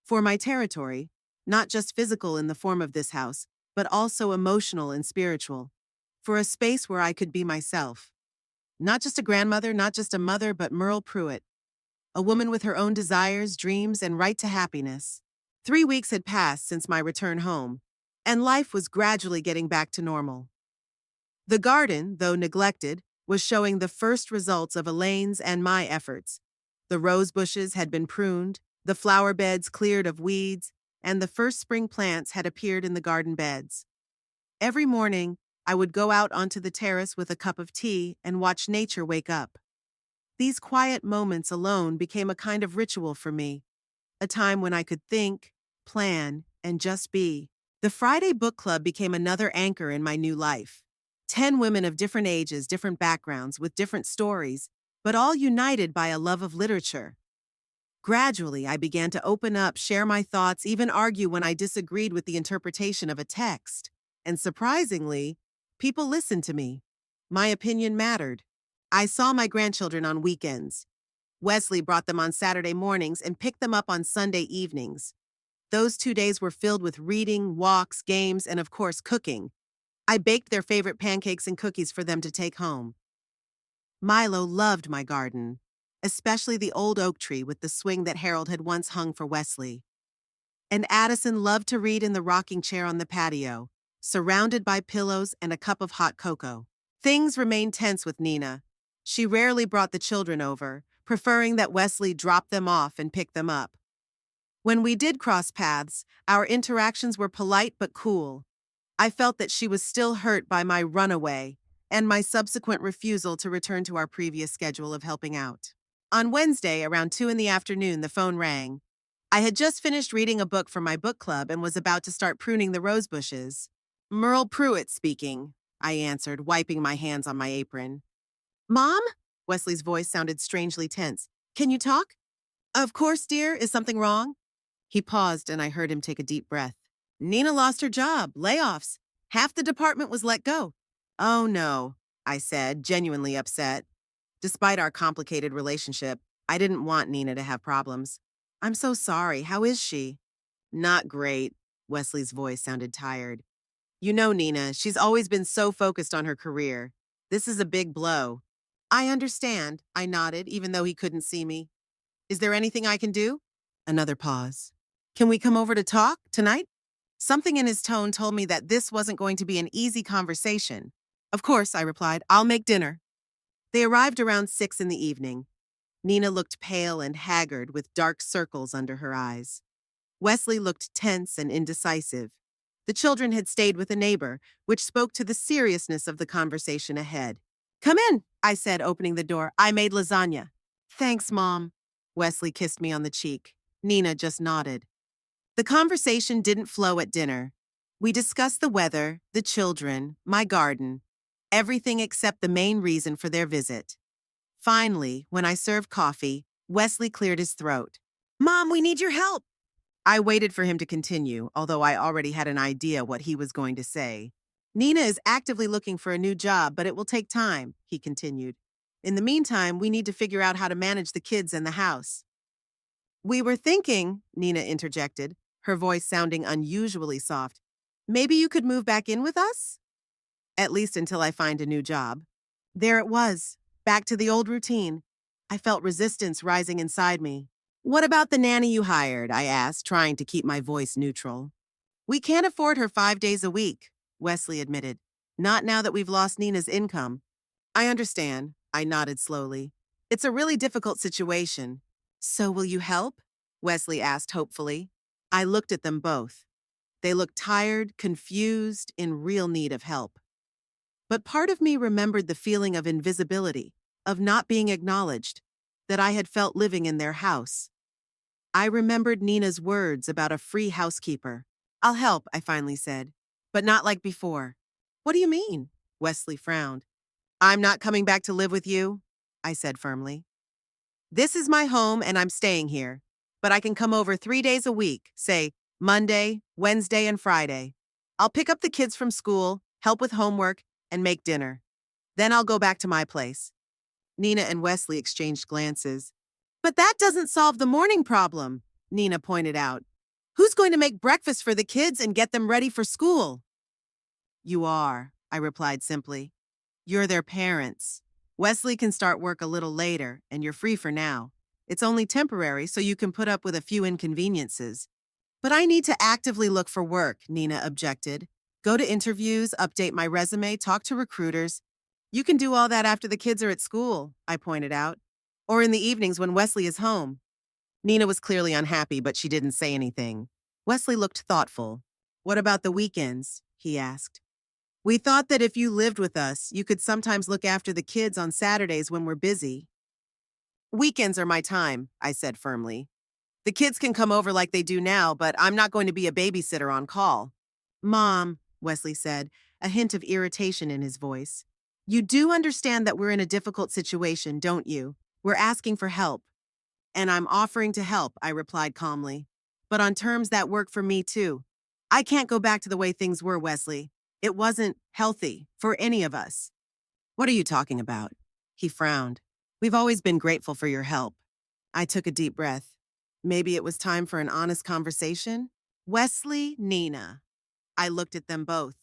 Speaker 1: For my territory, not just physical in the form of this house, but also emotional and spiritual. For a space where I could be myself. Not just a grandmother, not just a mother, but Merle Pruitt. A woman with her own desires, dreams, and right to happiness. 3 weeks had passed since my return home, and life was gradually getting back to normal. The garden, though neglected, was showing the first results of Elaine's and my efforts. The rose bushes had been pruned, the flower beds cleared of weeds, and the first spring plants had appeared in the garden beds. Every morning, I would go out onto the terrace with a cup of tea and watch nature wake up. These quiet moments alone became a kind of ritual for me, a time when I could think, plan, and just be. The Friday book club became another anchor in my new life. 10 women of different ages, different backgrounds, with different stories, but all united by a love of literature. Gradually, I began to open up, share my thoughts, even argue when I disagreed with the interpretation of a text. And surprisingly, people listened to me. My opinion mattered. I saw my grandchildren on weekends. Wesley brought them on Saturday mornings and picked them up on Sunday evenings. Those 2 days were filled with reading, walks, games, and of course, cooking. I baked their favorite pancakes and cookies for them to take home. Milo loved my garden, especially the old oak tree with the swing that Harold had once hung for Wesley. And Addison loved to read in the rocking chair on the patio, surrounded by pillows and a cup of hot cocoa. Things remained tense with Nina. She rarely brought the children over, preferring that Wesley drop them off and pick them up. When we did cross paths, our interactions were polite but cool. I felt that she was still hurt by my runaway and my subsequent refusal to return to our previous schedule of helping out. On Wednesday, around 2 in the afternoon, the phone rang. I had just finished reading a book for my book club and was about to start pruning the rose bushes. Merle Pruitt speaking, I answered, wiping my hands on my apron. Mom? Wesley's voice sounded strangely tense. Can you talk? Of course, dear. Is something wrong? He paused and I heard him take a deep breath. Nina lost her job. Layoffs. Half the department was let go. Oh no, I said, genuinely upset. Despite our complicated relationship, I didn't want Nina to have problems. I'm so sorry. How is she? Not great. Wesley's voice sounded tired. You know Nina, she's always been so focused on her career. This is a big blow. I understand, I nodded, even though he couldn't see me. Is there anything I can do? Another pause. Can we come over to talk tonight? Something in his tone told me that this wasn't going to be an easy conversation. Of course, I replied. I'll make dinner. They arrived around 6 in the evening. Nina looked pale and haggard with dark circles under her eyes. Wesley looked tense and indecisive. The children had stayed with a neighbor, which spoke to the seriousness of the conversation ahead. Come in, I said, opening the door. I made lasagna. Thanks, Mom. Wesley kissed me on the cheek. Nina just nodded. The conversation didn't flow at dinner. We discussed the weather, the children, my garden, everything except the main reason for their visit. Finally, when I served coffee, Wesley cleared his throat. Mom, we need your help. I waited for him to continue, although I already had an idea what he was going to say. Nina is actively looking for a new job, but it will take time, he continued. In the meantime, we need to figure out how to manage the kids and the house. We were thinking, Nina interjected, her voice sounding unusually soft, maybe you could move back in with us? at least until I find a new job. There it was, back to the old routine. I felt resistance rising inside me. What about the nanny you hired? I asked, trying to keep my voice neutral. We can't afford her 5 days a week, Wesley admitted. Not now that we've lost Nina's income. I understand, I nodded slowly. It's a really difficult situation. So will you help? Wesley asked hopefully. I looked at them both. They looked tired, confused, in real need of help. But part of me remembered the feeling of invisibility, of not being acknowledged, that I had felt living in their house. I remembered Nina's words about a free housekeeper. I'll help, I finally said, but not like before. What do you mean? Wesley frowned. I'm not coming back to live with you, I said firmly. This is my home and I'm staying here, but I can come over 3 days a week, say Monday, Wednesday, and Friday. I'll pick up the kids from school, help with homework, and make dinner. Then I'll go back to my place. Nina and Wesley exchanged glances. But that doesn't solve the morning problem, Nina pointed out. Who's going to make breakfast for the kids and get them ready for school? You are, I replied simply. You're their parents. Wesley can start work a little later, and you're free for now. It's only temporary, so you can put up with a few inconveniences. But I need to actively look for work, Nina objected. Go to interviews, update my resume, talk to recruiters. You can do all that after the kids are at school, I pointed out. Or in the evenings when Wesley is home. Nina was clearly unhappy, but she didn't say anything. Wesley looked thoughtful. What about the weekends? He asked. We thought that if you lived with us, you could sometimes look after the kids on Saturdays when we're busy. Weekends are my time, I said firmly. The kids can come over like they do now, but I'm not going to be a babysitter on call. Mom, Wesley said, a hint of irritation in his voice. You do understand that we're in a difficult situation, don't you? We're asking for help. And I'm offering to help, I replied calmly. But on terms that work for me too. I can't go back to the way things were, Wesley. It wasn't healthy for any of us. What are you talking about? He frowned. We've always been grateful for your help. I took a deep breath. Maybe it was time for an honest conversation? Wesley, Nina. I looked at them both.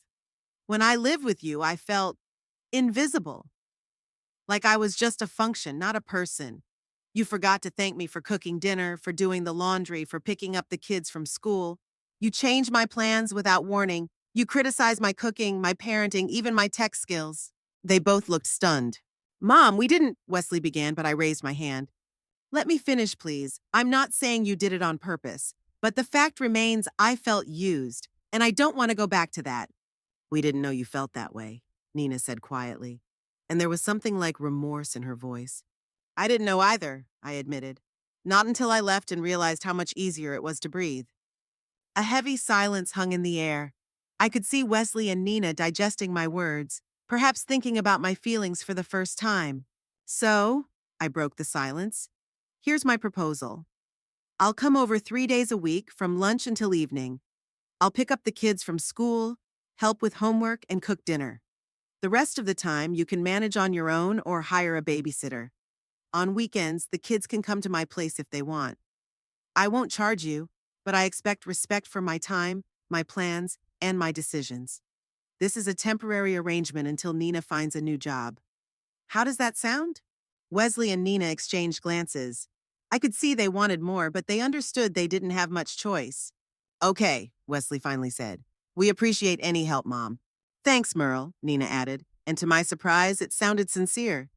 Speaker 1: When I lived with you, I felt invisible. Like I was just a function, not a person. You forgot to thank me for cooking dinner, for doing the laundry, for picking up the kids from school. You changed my plans without warning. You criticized my cooking, my parenting, even my tech skills. They both looked stunned. Mom, we didn't, Wesley began, but I raised my hand. Let me finish, please. I'm not saying you did it on purpose, but the fact remains I felt used, and I don't want to go back to that. We didn't know you felt that way, Nina said quietly, and there was something like remorse in her voice. I didn't know either, I admitted. Not until I left and realized how much easier it was to breathe. A heavy silence hung in the air. I could see Wesley and Nina digesting my words, perhaps thinking about my feelings for the first time. So, I broke the silence. Here's my proposal. I'll come over 3 days a week from lunch until evening. I'll pick up the kids from school, help with homework, and cook dinner. The rest of the time, you can manage on your own or hire a babysitter. On weekends, the kids can come to my place if they want. I won't charge you, but I expect respect for my time, my plans, and my decisions. This is a temporary arrangement until Nina finds a new job. How does that sound? Wesley and Nina exchanged glances. I could see they wanted more, but they understood they didn't have much choice. Okay, Wesley finally said. We appreciate any help, Mom. Thanks, Merle, Nina added, and to my surprise, it sounded sincere.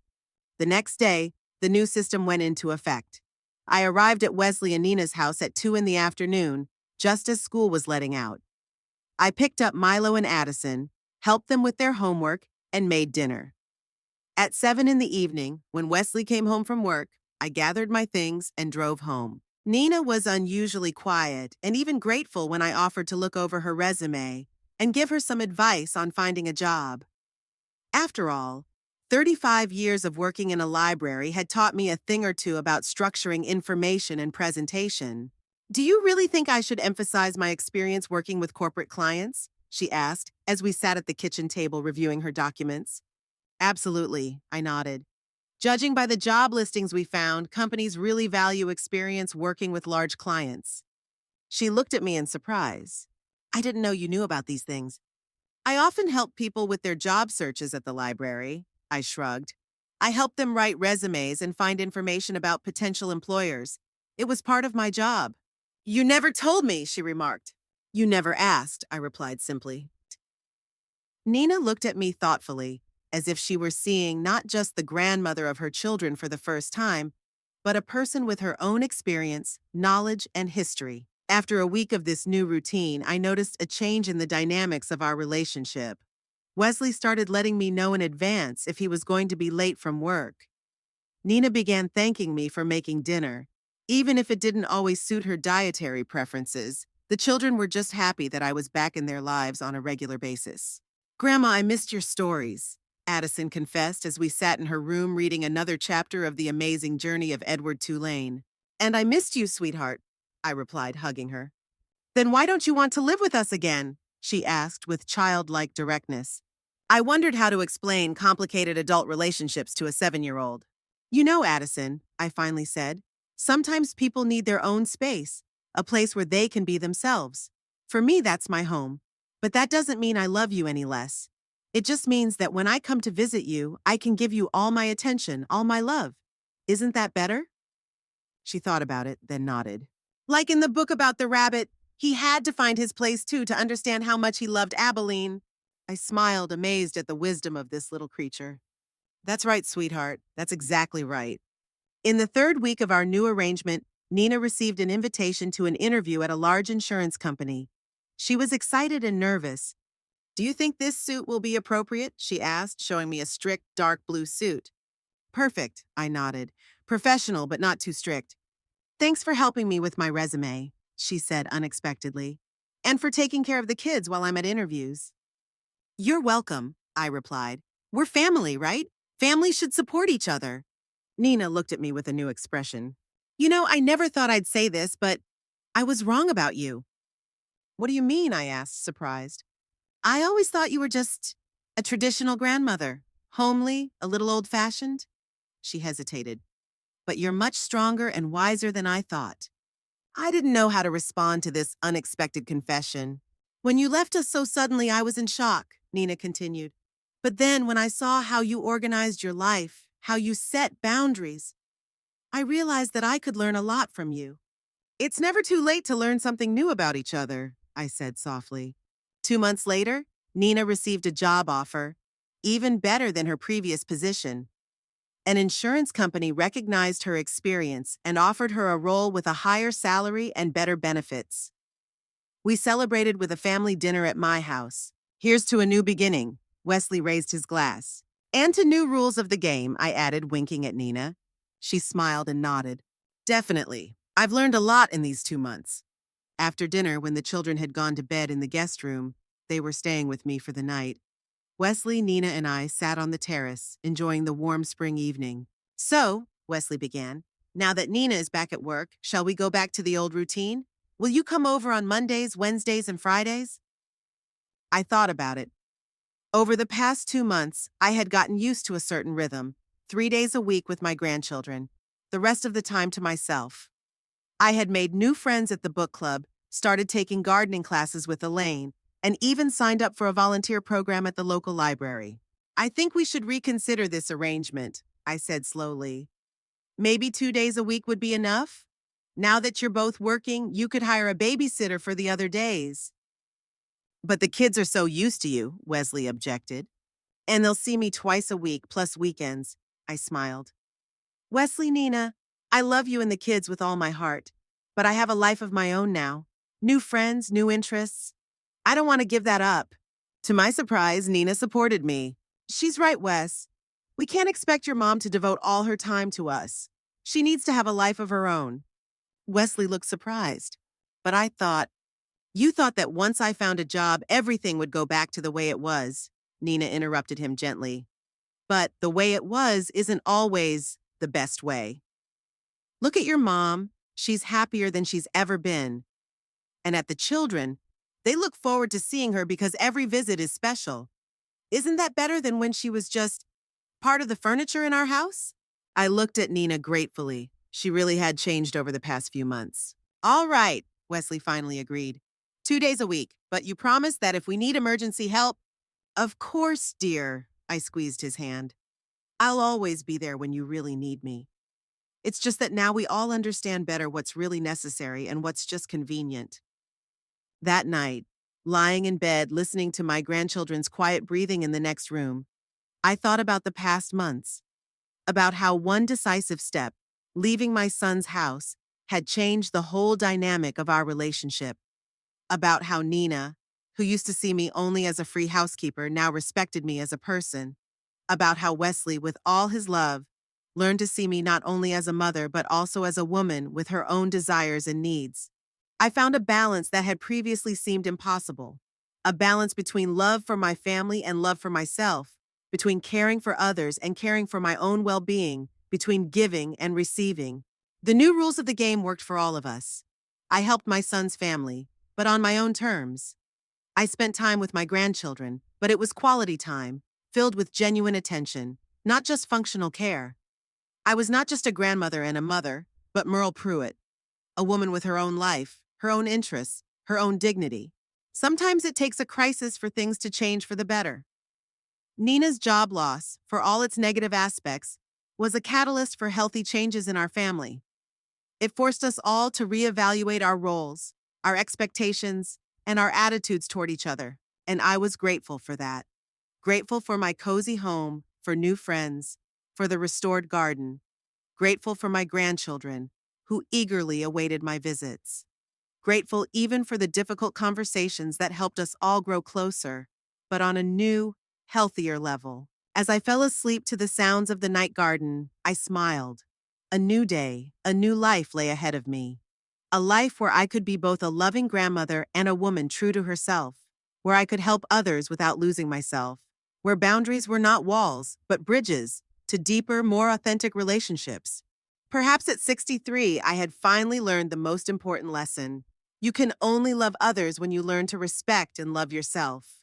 Speaker 1: The next day, the new system went into effect. I arrived at Wesley and Nina's house at 2 in the afternoon, just as school was letting out. I picked up Milo and Addison, helped them with their homework, and made dinner. At 7 in the evening, when Wesley came home from work, I gathered my things and drove home. Nina was unusually quiet and even grateful when I offered to look over her resume and give her some advice on finding a job. After all, 35 years of working in a library had taught me a thing or two about structuring information and presentation. Do you really think I should emphasize my experience working with corporate clients? She asked as we sat at the kitchen table reviewing her documents. Absolutely, I nodded. Judging by the job listings we found, companies really value experience working with large clients. She looked at me in surprise. I didn't know you knew about these things. I often help people with their job searches at the library. I shrugged. I help them write resumes and find information about potential employers. It was part of my job. You never told me, she remarked. You never asked, I replied simply. Nina looked at me thoughtfully, as if she were seeing not just the grandmother of her children for the first time, but a person with her own experience, knowledge, and history. After a week of this new routine, I noticed a change in the dynamics of our relationship. Wesley started letting me know in advance if he was going to be late from work. Nina began thanking me for making dinner. Even if it didn't always suit her dietary preferences, the children were just happy that I was back in their lives on a regular basis. Grandma, I missed your stories, Addison confessed as we sat in her room reading another chapter of The Amazing Journey of Edward Tulane. And I missed you, sweetheart, I replied, hugging her. Then why don't you want to live with us again? She asked with childlike directness. I wondered how to explain complicated adult relationships to a 7-year-old. You know, Addison, I finally said, sometimes people need their own space, a place where they can be themselves. For me, that's my home. But that doesn't mean I love you any less. It just means that when I come to visit you, I can give you all my attention, all my love. Isn't that better? She thought about it, then nodded. Like in the book about the rabbit, he had to find his place too to understand how much he loved Abilene. I smiled, amazed at the wisdom of this little creature. That's right, sweetheart. That's exactly right. In the third week of our new arrangement, Nina received an invitation to an interview at a large insurance company. She was excited and nervous. Do you think this suit will be appropriate? She asked, showing me a strict, dark blue suit. Perfect, I nodded. Professional, but not too strict. Thanks for helping me with my resume, she said unexpectedly, and for taking care of the kids while I'm at interviews. You're welcome, I replied. We're family, right? Families should support each other. Nina looked at me with a new expression. You know, I never thought I'd say this, but I was wrong about you. What do you mean? I asked, surprised. I always thought you were just a traditional grandmother, homely, a little old-fashioned. She hesitated. But you're much stronger and wiser than I thought. I didn't know how to respond to this unexpected confession. When you left us so suddenly, I was in shock, Nina continued. But then when I saw how you organized your life, how you set boundaries, I realized that I could learn a lot from you. It's never too late to learn something new about each other, I said softly. 2 months later, Nina received a job offer, even better than her previous position. An insurance company recognized her experience and offered her a role with a higher salary and better benefits. We celebrated with a family dinner at my house. Here's to a new beginning, Wesley raised his glass. And to new rules of the game, I added, winking at Nina. She smiled and nodded. Definitely. I've learned a lot in these 2 months. After dinner, when the children had gone to bed in the guest room, they were staying with me for the night. Wesley, Nina, and I sat on the terrace, enjoying the warm spring evening. So, Wesley began, now that Nina is back at work, shall we go back to the old routine? Will you come over on Mondays, Wednesdays, and Fridays? I thought about it. Over the past 2 months, I had gotten used to a certain rhythm, 3 days a week with my grandchildren, the rest of the time to myself. I had made new friends at the book club, started taking gardening classes with Elaine, and even signed up for a volunteer program at the local library. I think we should reconsider this arrangement, I said slowly. Maybe 2 days a week would be enough? Now that you're both working, you could hire a babysitter for the other days. But the kids are so used to you, Wesley objected. And they'll see me twice a week, plus weekends, I smiled. Wesley, Nina, I love you and the kids with all my heart, but I have a life of my own now. New friends, new interests. I don't want to give that up. To my surprise, Nina supported me. She's right, Wes. We can't expect your mom to devote all her time to us. She needs to have a life of her own. Wesley looked surprised. But I thought, you thought that once I found a job, everything would go back to the way it was, Nina interrupted him gently. But the way it was isn't always the best way. Look at your mom. She's happier than she's ever been. And at the children, they look forward to seeing her because every visit is special. Isn't that better than when she was just part of the furniture in our house? I looked at Nina gratefully. She really had changed over the past few months. All right, Wesley finally agreed. 2 days a week, but you promise that if we need emergency help, Of course, dear, I squeezed his hand. I'll always be there when you really need me. It's just that now we all understand better what's really necessary and what's just convenient. That night, lying in bed listening to my grandchildren's quiet breathing in the next room, I thought about the past months, about how one decisive step, leaving my son's house, had changed the whole dynamic of our relationship, about how Nina, who used to see me only as a free housekeeper, now respected me as a person, about how Wesley, with all his love, learned to see me not only as a mother but also as a woman with her own desires and needs. I found a balance that had previously seemed impossible, a balance between love for my family and love for myself, between caring for others and caring for my own well being, between giving and receiving. The new rules of the game worked for all of us. I helped my son's family, but on my own terms. I spent time with my grandchildren, but it was quality time, filled with genuine attention, not just functional care. I was not just a grandmother and a mother, but Merle Pruitt, a woman with her own life, her own interests, her own dignity. Sometimes it takes a crisis for things to change for the better. Nina's job loss, for all its negative aspects, was a catalyst for healthy changes in our family. It forced us all to reevaluate our roles, our expectations, and our attitudes toward each other, and I was grateful for that. Grateful for my cozy home, for new friends, for the restored garden. Grateful for my grandchildren, who eagerly awaited my visits. Grateful even for the difficult conversations that helped us all grow closer, but on a new, healthier level. As I fell asleep to the sounds of the night garden, I smiled. A new day, a new life lay ahead of me. A life where I could be both a loving grandmother and a woman true to herself, where I could help others without losing myself, where boundaries were not walls, but bridges to deeper, more authentic relationships. Perhaps at 63, I had finally learned the most important lesson. You can only love others when you learn to respect and love yourself.